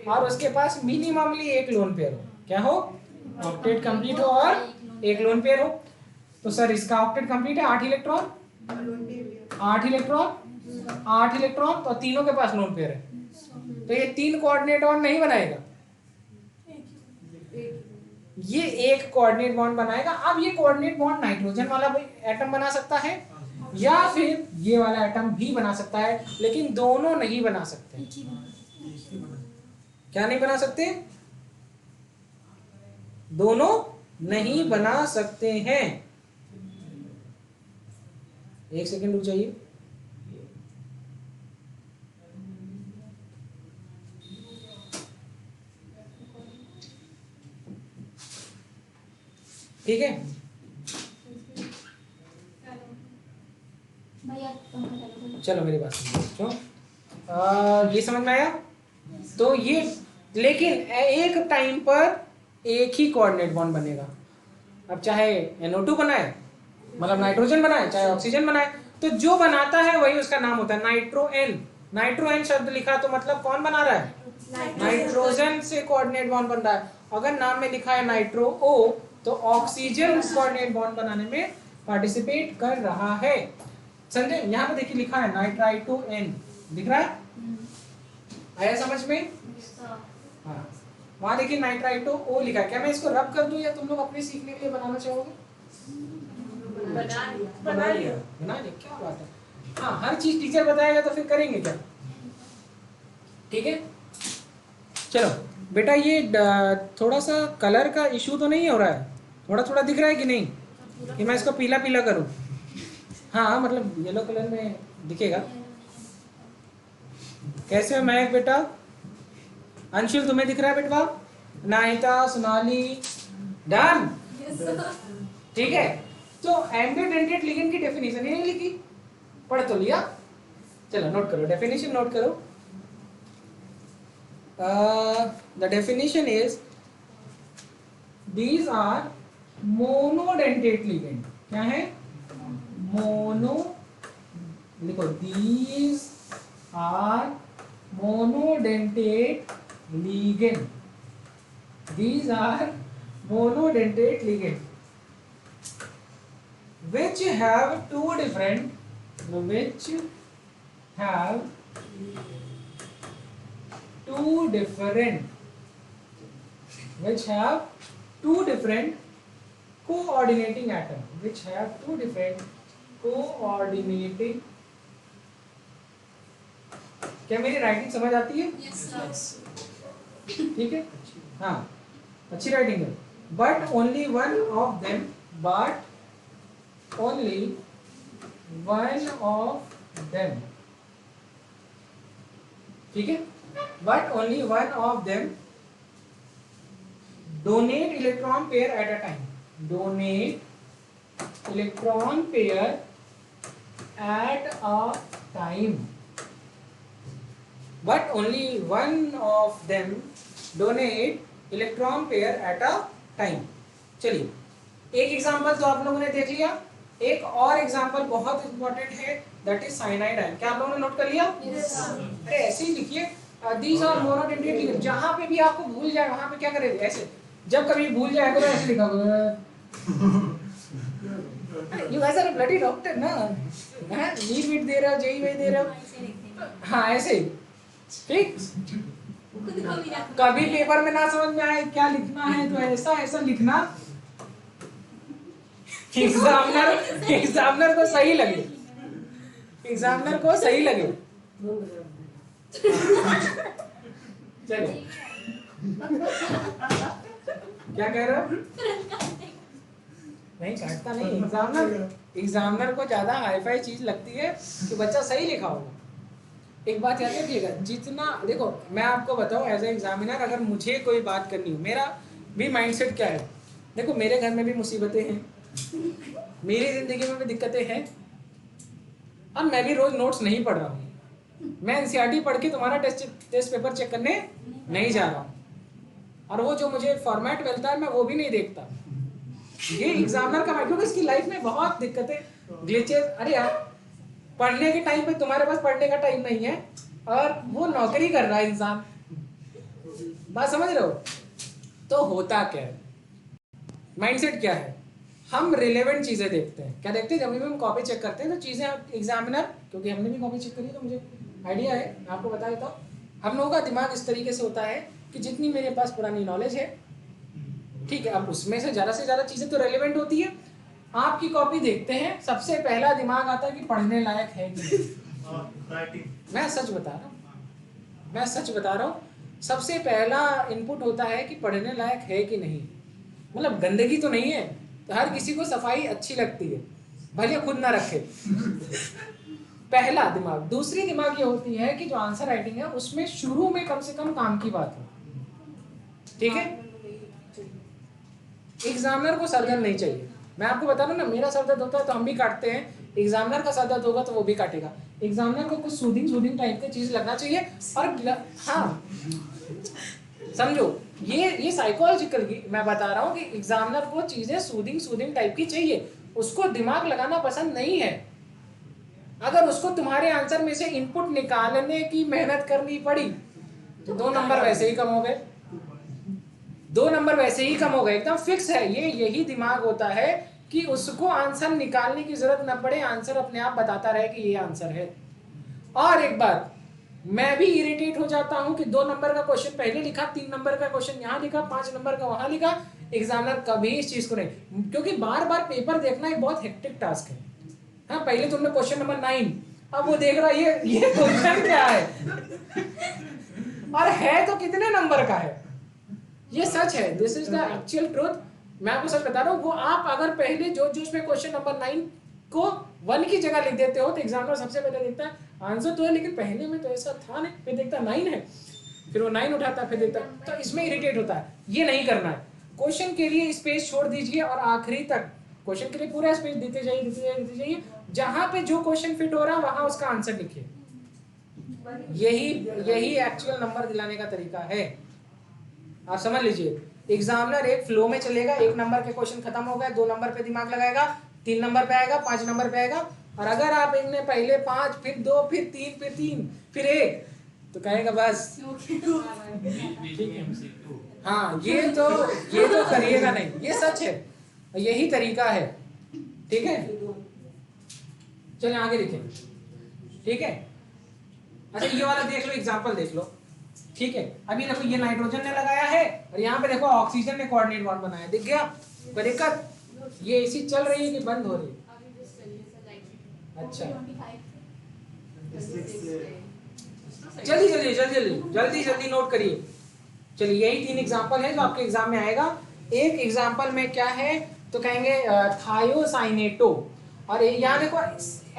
और उसके पास मिनिममली एक लोन पेयर हो, क्या हो, ऑक्टेट कंप्लीट हो और एक लोन पेयर हो। तो सर इसका ऑक्टेट कंप्लीट है, 8 इलेक्ट्रॉन 8 इलेक्ट्रॉन 8 इलेक्ट्रॉन, तो तीनों के पास लोन पेयर है, तो ये 3 कोऑर्डिनेट बॉन्ड नहीं बनाएगा, ये एक कोऑर्डिनेट बॉन्ड बनाएगा। अब ये कोऑर्डिनेट बॉन्ड नाइट्रोजन वाला एटम बना सकता है, या फिर ये वाला एटम भी बना सकता है, लेकिन दोनों नहीं बना सकते। एक ही बना। क्या नहीं बना सकते? दोनों नहीं बना सकते हैं। एक सेकंड रुक जाइए। ठीक है, भैया पंखा चालू करो। चलो मेरी बात सुनो। ये समझ में आया? तो ये, लेकिन एक टाइम पर एक ही कोऑर्डिनेट बॉन्ड बनेगा। अब चाहे NO2 बनाए, मतलब नाइट्रोजन बनाए, चाहे ऑक्सीजन बनाए, तो जो बनाता है वही उसका नाम होता है नाइट्रो एन। नाइट्रो एन शब्द लिखा तो मतलब कौन बना रहा है? नाइट्रोजन से कोऑर्डिनेट बॉन्ड बन रहा है। अगर नाम में लिखा है नाइट्रो O, तो ऑक्सीजन कोऑर्डिनेट बॉन्ड बनाने में पार्टिसिपेट कर रहा है। संजय, यहाँ पे देखिए लिखा है नाइट्राइटो N, दिख रहा है? आया समझ में? हाँ, वहां देखिए नाइट्राइटो O लिखा है। क्या मैं इसको रब कर दूं या तुम लोग अपने सीखने के लिए बनाना चाहोगे? बना लिया, क्या बात है। हाँ, हर चीज टीचर बताएगा तो फिर करेंगे क्या? ठीक है, चलो बेटा, ये थोड़ा सा कलर का इशू तो नहीं हो रहा है? थोड़ा थोड़ा दिख रहा है कि नहीं, कि मैं इसको पीला पीला करूं? हाँ, मतलब येलो कलर में दिखेगा। कैसे हो महक बेटा? अंशुल, तुम्हें दिख रहा है बेटवा? नाहिता, सोनाली, डन? ठीक है, तो एम्बिडेंटेड लिगेंड की डेफिनेशन नहीं लिखी, पढ़ तो लिया। चलो नोट करो, डेफिनेशन नोट करो। The definition is, these are monodentate ligand। क्या है? मोनो, लिखो, these are monodentate ligand। these are monodentate ligand which have two different coordinating atom, क्या मेरी राइटिंग समझ आती है? ठीक है, हाँ, अच्छी राइटिंग है। But only one of them, ठीक है, but only one of them donate electron pair at a time, but only one of them donate electron pair at a time। चलिए, एक एग्जांपल तो आप लोगों ने देख लिया, एक और एग्जांपल बहुत इंपॉर्टेंट है, दैट इज साइनाइड आयन। क्या आप लोगों ने नोट कर लिया? अरे ऐसे ही लिखिए, these are monodentate ligand। जहां पे भी आपको भूल जाए वहां पे क्या करेंगे, ऐसे, जब कभी भूल जाए तो ऐसे लिखा you guys are bloody doctor ना, नीट वीट दे रहे हो, जेई दे रहे हो, हाँ ऐसे ही, ठीक। कभी पेपर में ना समझ में आए क्या लिखना है तो ऐसा लिखना, एग्जामिनर को सही लगे, चलो, क्या कह रहे हो? नहीं काटता नहीं, एग्जामिनर को ज्यादा हाईफाई चीज लगती है कि बच्चा सही लिखा होगा। एक बात याद रखिएगा, जितना, देखो मैं आपको बताऊं, एज ए एग्जामिनर अगर मुझे कोई बात करनी हो, मेरा भी माइंडसेट क्या है, देखो मेरे घर में भी मुसीबतें हैं, मेरी जिंदगी में भी दिक्कतें हैं, और मैं भी रोज नोट्स नहीं पढ़ रहा हूँ। मैं एनसीईआरटी पढ़ के तुम्हारा टेस्ट पेपर चेक करने नहीं जा रहा हूँ, और वो जो मुझे फॉर्मेट मिलता है मैं वो भी नहीं देखता। ये एग्जामिनर का, क्योंकि इसकी लाइफ में बहुत दिक्कतें, ग्लिचेस। अरे यार, पढ़ने के टाइम पे तुम्हारे पास पढ़ने का टाइम नहीं है, और वो नौकरी कर रहा है इंसान, बात समझ रहे हो? तो होता क्या है, माइंडसेट क्या है, हम रिलेवेंट चीजें देखते हैं। क्या देखते हैं? जब भी हम कॉपी चेक करते हैं तो चीजें एग्जामिनर, क्योंकि हमने भी कॉपी चेक करी तो मुझे आइडिया है, मैं आपको बता देता हूँ। हम लोगों का दिमाग इस तरीके से होता है कि जितनी मेरे पास पुरानी नॉलेज है, ठीक है, अब उसमें से ज़्यादा चीज़ें तो रेलिवेंट होती है। आपकी कॉपी देखते हैं, सबसे पहला दिमाग आता है कि पढ़ने लायक है कि नहीं। राइटिंग मैं सच बता रहा हूँ, मैं सच बता रहा हूँ, सबसे पहला इनपुट होता है कि पढ़ने लायक है कि नहीं। मतलब गंदगी तो नहीं है, तो हर किसी को सफाई अच्छी लगती है, भले खुद ना रखे। पहला दिमाग। दूसरी दिमाग ये होती है कि जो आंसर राइटिंग है उसमें शुरू में कम से कम काम की बात हो, ठीक है। एग्जामिनर को सरदर्द नहीं चाहिए। मैं आपको बता रहा हूँ ना, मेरा सरदर्द होता है तो हम भी काटते हैं, एग्जामिनर का सरदर्द होगा तो वो भी काटेगा। एग्जामिनर को कुछ सूदिंग टाइप की चीज लगना चाहिए। और हाँ, समझो, ये साइकोलॉजिकल मैं बता रहा हूँ कि एग्जामिनर को चीजें सूदिंग टाइप की चाहिए, उसको दिमाग लगाना पसंद नहीं है। अगर उसको तुम्हारे आंसर में से इनपुट निकालने की मेहनत करनी पड़ी तो 2 नंबर वैसे ही कम हो गए, 2 नंबर वैसे ही कम हो गए, एकदम फिक्स है। ये यही दिमाग होता है कि उसको आंसर निकालने की जरूरत न पड़े, आंसर अपने आप बताता रहे कि ये आंसर है। और एक बात, मैं भी इरिटेट हो जाता हूं कि 2 नंबर का क्वेश्चन पहले लिखा, 3 नंबर का क्वेश्चन यहाँ लिखा, 5 नंबर का वहां लिखा। एग्जामिनर कभी इस चीज को नहीं, क्योंकि बार बार पेपर देखना एक बहुत हेक्टिक टास्क है। हाँ, पहले तुमने क्वेश्चन नंबर 9, अब वो देख रहा ये क्वेश्चन क्या है, और है तो कितने नंबर का है। ये सच है, this is the actual truth. मैं आपको सच बता रहा हूँ, वो आप अगर पहले जो उसमें क्वेश्चन नंबर 9 को 1 की जगह लिख देते हो तो एग्जामिनर सबसे पहले देखता है आंसर तो है, लेकिन पहले में तो ऐसा था नहीं, फिर देखता 9 है, फिर वो 9 उठाता है, फिर देखता, तो इसमें इरिटेट होता है। ये नहीं करना है। क्वेश्चन के लिए स्पेस छोड़ दीजिए और आखिरी तक क्वेश्चन के लिए पूरा स्पेस देते जाइए। जहां पे जो क्वेश्चन फिट हो रहा है वहां उसका आंसर लिखिए। यही एक्चुअल नंबर दिलाने का तरीका है। आप समझ लीजिए, एग्जामिनर एक फ्लो में चलेगा, 1 नंबर के क्वेश्चन खत्म हो गए, 2 नंबर पे दिमाग लगाएगा, 3 नंबर पे आएगा, 5 नंबर पे आएगा। और अगर आप इनने पहले 5, फिर 2, फिर 3, फिर 1, तो कहेगा बस हाँ, ये तो करिएगा नहीं। ये सच है, यही तरीका है, ठीक है। चलिए आगे लिखें, ठीक है। अच्छा, ये वाला देख लो, एग्जांपल देख लो, ठीक है। अभी देखो, ये नाइट्रोजन ने लगाया है और यहाँ पे देखो ऑक्सीजन ने कोऑर्डिनेट बॉन्ड बनाया, दिख गया कोई दिक्कत? ये एसी चल रही है कि बंद हो रही है? अच्छा, जल्दी नोट करिए। चलिए, यही 3 एग्जांपल है जो आपके एग्जाम में आएगा। एक एग्जांपल में क्या है तो कहेंगे थायोसाइनेटो, और यहाँ देखो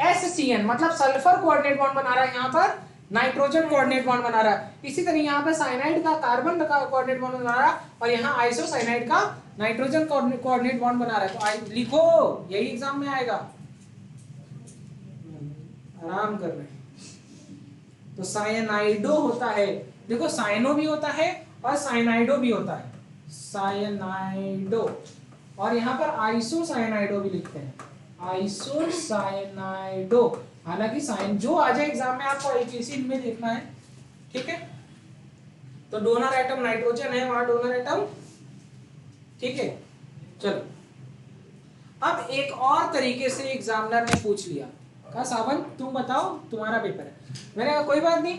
SCN मतलब सल्फर कोऑर्डिनेट बॉन्ड बना रहा है, यहाँ पर नाइट्रोजन कोऑर्डिनेट बॉन्ड बना रहा है। इसी तरह यहाँ पे साइनाइड का कार्बन का कोऑर्डिनेट बॉन्ड बना रहा है, और यहाँ आइसोसाइनाइड का नाइट्रोजन कोऑर्डिनेट बॉन्ड बना रहा है। तो लिखो, यही एग्जाम में आएगा। आराम कर रहे हैं। तो साइनाइडो होता है, देखो साइनो भी होता है और साइनाइडो भी होता है, साइनाइडो। और यहाँ पर आइसोसाइनाइडो भी लिखते हैं, आइसोसाइनाइडो। हालांकि साइन जो आ जाए एग्जाम में आपको एसिड में देखना है, ठीक है। तो डोनर एटम नाइट्रोजन है, वहां डोनर एटम, ठीक है। चलो, अब एक और तरीके से एग्जामिनर ने पूछ लिया, कहा सावन तुम बताओ, तुम्हारा पेपर है। मैंने कहा कोई बात नहीं।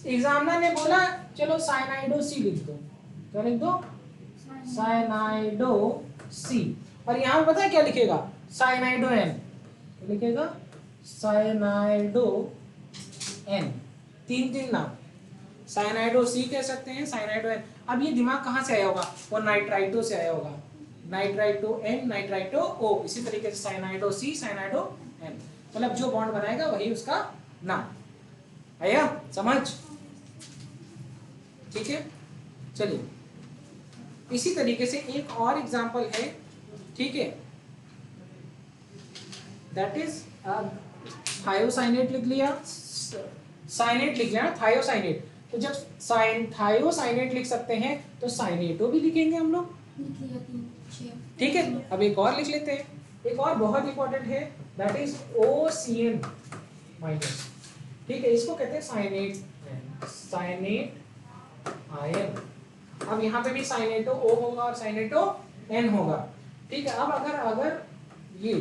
एग्जामिनर ने बोला चलो साइनाइडो सी लिख दो, क्या लिख दो? साइनाइडो सी। और यहाँ पे पता है क्या लिखेगा? साइनाइडो एन लिखेगा, साइनाइडो एन। 3 नाम, साइनाइडो सी कह सकते हैं, साइनाइडो एन। अब ये दिमाग कहाँ से आया होगा? वो नाइट्राइटो से आया होगा, नाइट्राइटो एन, नाइट्राइटो ओ। इसी तरीके से साइनाइडो सी, साइनाइडो एन, मतलब जो बॉन्ड बनाएगा वही उसका नाम। आया समझ? ठीक है। चलिए, इसी तरीके से एक और एग्जांपल है, ठीक है। दैट इज थायोसाइनेट लिख लिया, साइनेट लिख लिया, थायोसाइनेट। तो जब थायोसाइनेट लिख सकते हैं तो साइनेटो भी लिखेंगे हम लोग, ठीक है। अब एक और लिख लेते हैं, एक और बहुत इंपॉर्टेंट है, दैट इज OCN माइनस, ठीक है। इसको कहते हैं साइनेट, साइनेट आयन। अब यहाँ पे भी साइनेटो O होगा और साइनेटो N होगा, ठीक है। अब अगर ये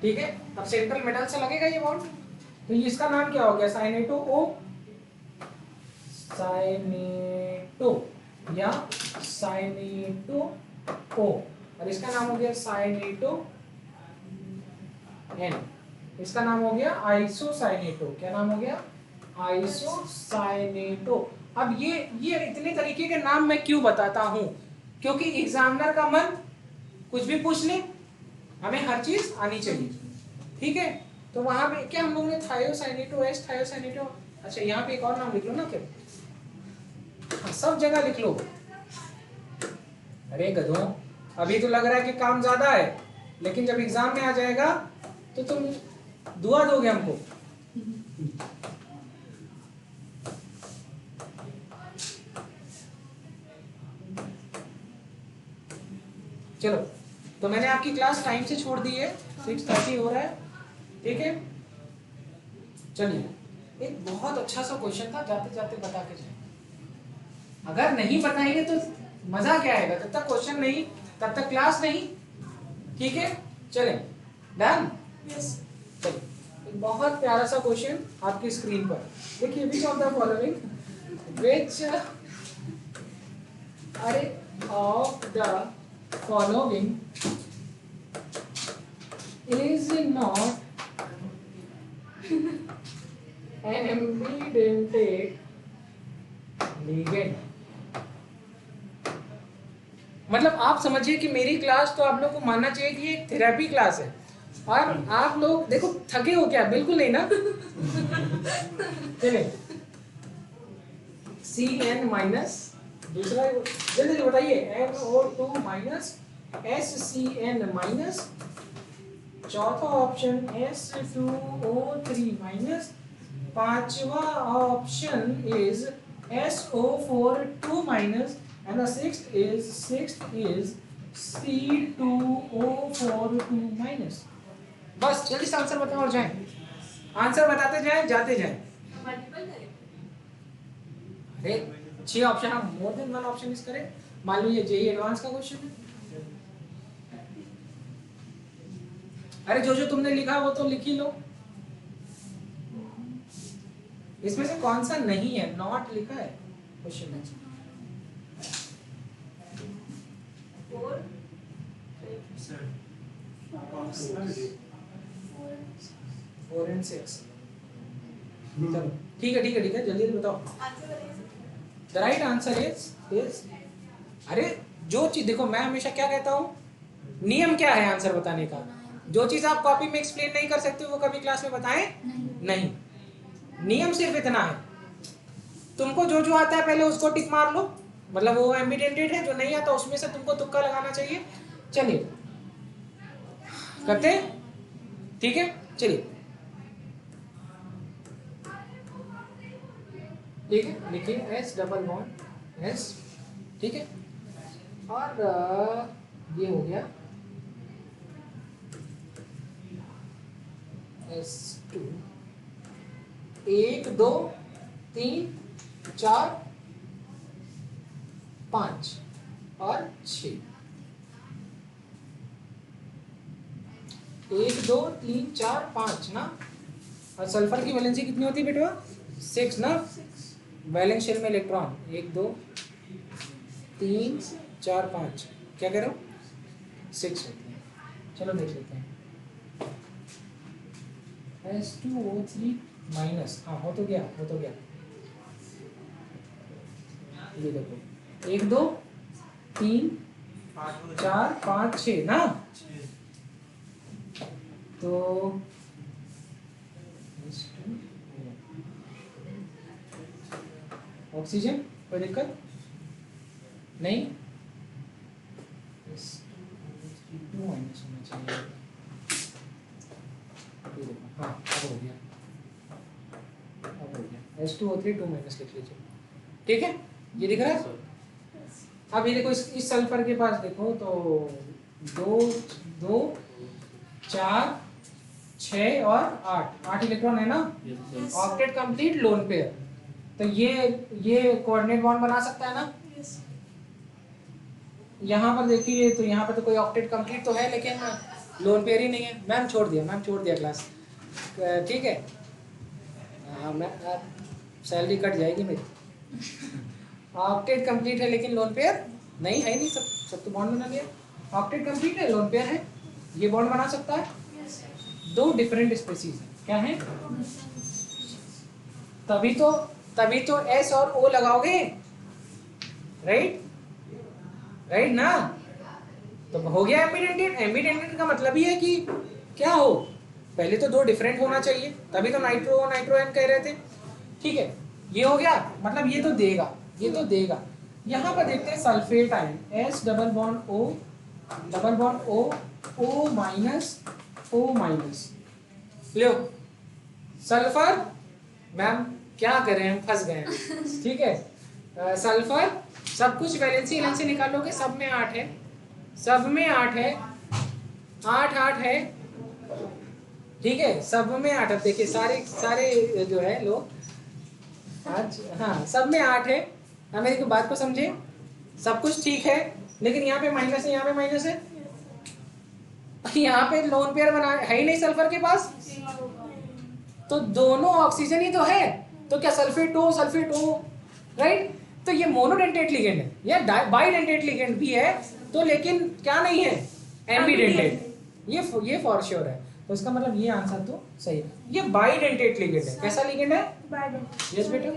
ठीक है, अब सेंट्रल मेटल से लगेगा ये बॉन्ड, तो इसका नाम क्या हो गया, साइनेटो ओ, साइनेटो या साइनेटो ओ, और इसका नाम हो गया साइनेटो एन, इसका नाम हो गया आइसोसाइनेटो। क्या नाम हो गया, आइसोसाइनेटो। अब ये इतने तरीके के नाम मैं क्यों बताता हूं, क्योंकि एग्जामिनर का मन कुछ भी पूछ ले, हमें हर चीज आनी चाहिए, ठीक है। तो वहां पे क्या हम लोगों ने थायोसाइनेटो एस, थायोसाइनेटो, अच्छा यहाँ पे एक और नाम लिख लो ना फिर, हाँ, सब जगह लिख लो। अरे गधों, अभी तो लग रहा है कि काम ज्यादा है, लेकिन जब एग्जाम में आ जाएगा तो तुम दुआ दोगे हमको। चलो, तो मैंने आपकी क्लास टाइम से छोड़ दी है, 6:30 हो रहा है, ठीक है। चलिए, एक बहुत अच्छा सा क्वेश्चन था, जाते जाते बता के जाए, अगर नहीं बताएंगे तो मजा क्या आएगा, जब तक क्वेश्चन नहीं तब तक क्लास नहीं, ठीक है। चले, डन, यस। चलिए, एक बहुत प्यारा सा क्वेश्चन आपकी स्क्रीन पर देखिए, विच ऑफ द फॉलोइंग, विच अरे of the following is not an ambidentate ligand। मतलब आप समझिए कि मेरी क्लास तो आप लोग को मानना चाहिए कि एक थेरेपी क्लास है, और आप लोग देखो थके हो क्या, बिल्कुल नहीं ना। चलिए, CN माइनस, दूसरा जल्दी बताइए, NO2 माइनस, SCN माइनस, चौथा ऑप्शन S2O3 माइनस, पांचवा option is SO4 2 minus, and the sixth is C2O4 2 minus. बस जल्दी से आंसर बताओ और जाएं, आंसर बताते जाएं, जाते जाएं। मल्टीपल करें। अरे 6 ऑप्शन, हम मोर देन 1 ऑप्शन इस करें, मान लीजिए जेई एडवांस का क्वेश्चन है। अरे जो तुमने लिखा वो तो लिख ही लो, इसमें से कौन सा नहीं है, नॉट लिखा है क्वेश्चन में। 4 4 and 6, चलो ठीक है, जल्दी बताओ। आंसर बताइए। द राइट आंसर इज अरे जो चीज देखो, मैं हमेशा क्या कहता हूँ, नियम क्या है आंसर बताने का, जो चीज आप कॉपी में एक्सप्लेन नहीं कर सकते वो कभी क्लास में बताएं नहीं। नियम सिर्फ इतना है, तुमको जो आता है पहले उसको टिक मार लो, मतलब वो एम्बिडेंटेड है, जो नहीं आता उसमें से तुमको तुक्का लगाना चाहिए। चलिए करते हैं, ठीक है, चलिए ठीक है, लिखिए S डबल बॉन्ड S, ठीक है, और ये हो गया S2, 1 2 3 4 5 और 6, 1 2 3 4 5 ना, और सल्फर की वैलेंसी कितनी होती है बेटवा, 6 ना, वैलेंस शेल में इलेक्ट्रॉन 1 2 3 4 5, क्या कह रहे हो, 6 होती है। चलो देख लेते हैं, S2O3 माइनस, हाँ हो तो गया, ये देखो 1 2 3 4 5 6 ना, तो ऑक्सीजन कोई दिक्कत नहीं, S2O3 माइनस होना चाहिए, ये देखो, हाँ अब हो गया, S2O3 2 माइनस लिख लीजिए, ठीक है, ये दिख रहा है। अब ये देखो, इस सल्फर के पास देखो तो 2 2 4 6 और 8 इलेक्ट्रॉन है ना, ऑक्टेट कंप्लीट लोन पेयर, तो ये कोऑर्डिनेट बॉन्ड बना सकता है ना। यहाँ पर देखिए, तो यहाँ पर तो कोई ऑक्टेट कंप्लीट तो है, लेकिन लोन पेयर ही नहीं है। मैम छोड़ दिया क्लास, ठीक है। हाँ मैं सैलरी कट जाएगी मेरी। ऑक्टेट कंप्लीट है लेकिन लोन पेयर नहीं है, नहीं सब तो बॉन्ड बना लिया। ऑक्टेट कंप्लीट है, लोन पेयर है, ये बॉन्ड बना सकता है। Yes sir. दो डिफरेंट स्पीसीज है, क्या है? तभी तो एस और ओ लगाओगे, राइट ना? तो हो गया एम्बिडेंटेट। एम्बिडेंटेट का मतलब ही है कि क्या हो, पहले तो दो डिफरेंट होना चाहिए, तभी तो नाइट्रोएन कह रहे थे, ठीक है। ये हो गया, मतलब ये तो देगा। यहाँ पर देखते हैं sulphate ion, S double bond O O minus लो सल्फर। मैम क्या करें, हम फंस गए हैं, ठीक है। सल्फर सब कुछ वैलेंसी एलेंसी निकालोगे, सब में 8 है, 8 है, ठीक है, सब में 8 है। देखिए सारे जो है लोग आज, हाँ सब में 8 है। हाँ मेरी बात को समझे, सब कुछ ठीक है, लेकिन यहाँ पे माइनस है, यहाँ पे माइनस है, यहाँ पे लोन पेयर बना है ही नहीं सल्फर के पास, तो दोनों ऑक्सीजन ही तो है, तो क्या सल्फेट O, राइट? तो ये मोनोडेंटेट लिगेंड है या बाइडेंटेट लिगेंड भी है, तो लेकिन क्या नहीं है, एम्बिडेंटेट, ये फॉर श्योर है। तो इसका मतलब ये आंसर तो सही है, ये बाइडेंटेट लिगेंड है। कैसा लिगेंड है? यस बेटा,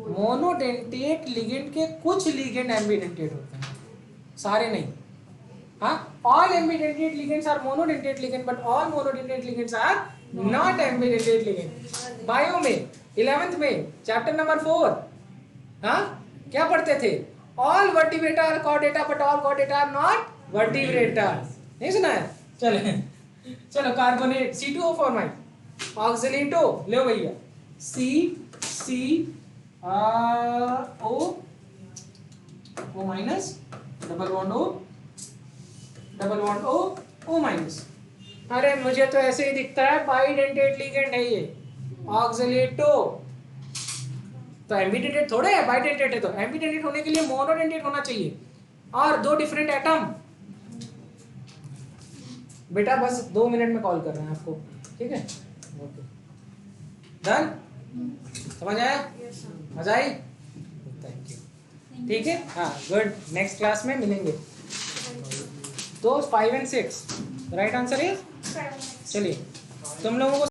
मोनोडेंटेट लिगेंड के कुछ लिगेंड एम्बिडेंटेट होते हैं, सारे नहीं। हाँ, all ambidentate ligands are monodentate ligand, but all monodentate ligands are not ambidentate ligand. Bio में 11th में चैप्टर नंबर 4, हाँ क्या पढ़ते थे? All vertebrata are chordata, but all chordata are not vertebrata. नहीं सुना है? चलो कार्बोनेट C2O4 माइक, ऑक्सीलेटो लो भैया, O minus, double bond O minus. अरे मुझे तो ऐसे ही दिखता है, बाइडेंटेट लिगेंड है ये, ऑक्सीलेटो। तो एम्बिडेंटेट थोड़े है, बाइडेंटेट है। तो एम्बिडेंटेट होने के लिए मोनोडेंटेट होना चाहिए और दो डिफरेंट एटम। बेटा बस 2 मिनट में कॉल कर रहे हैं आपको, ठीक है? ओके डन, समझ आया? मजा आई? थैंक यू, ठीक है। हाँ गुड, नेक्स्ट क्लास में मिलेंगे। तो 5 and 6 राइट आंसर है। चलिए तुम लोगों को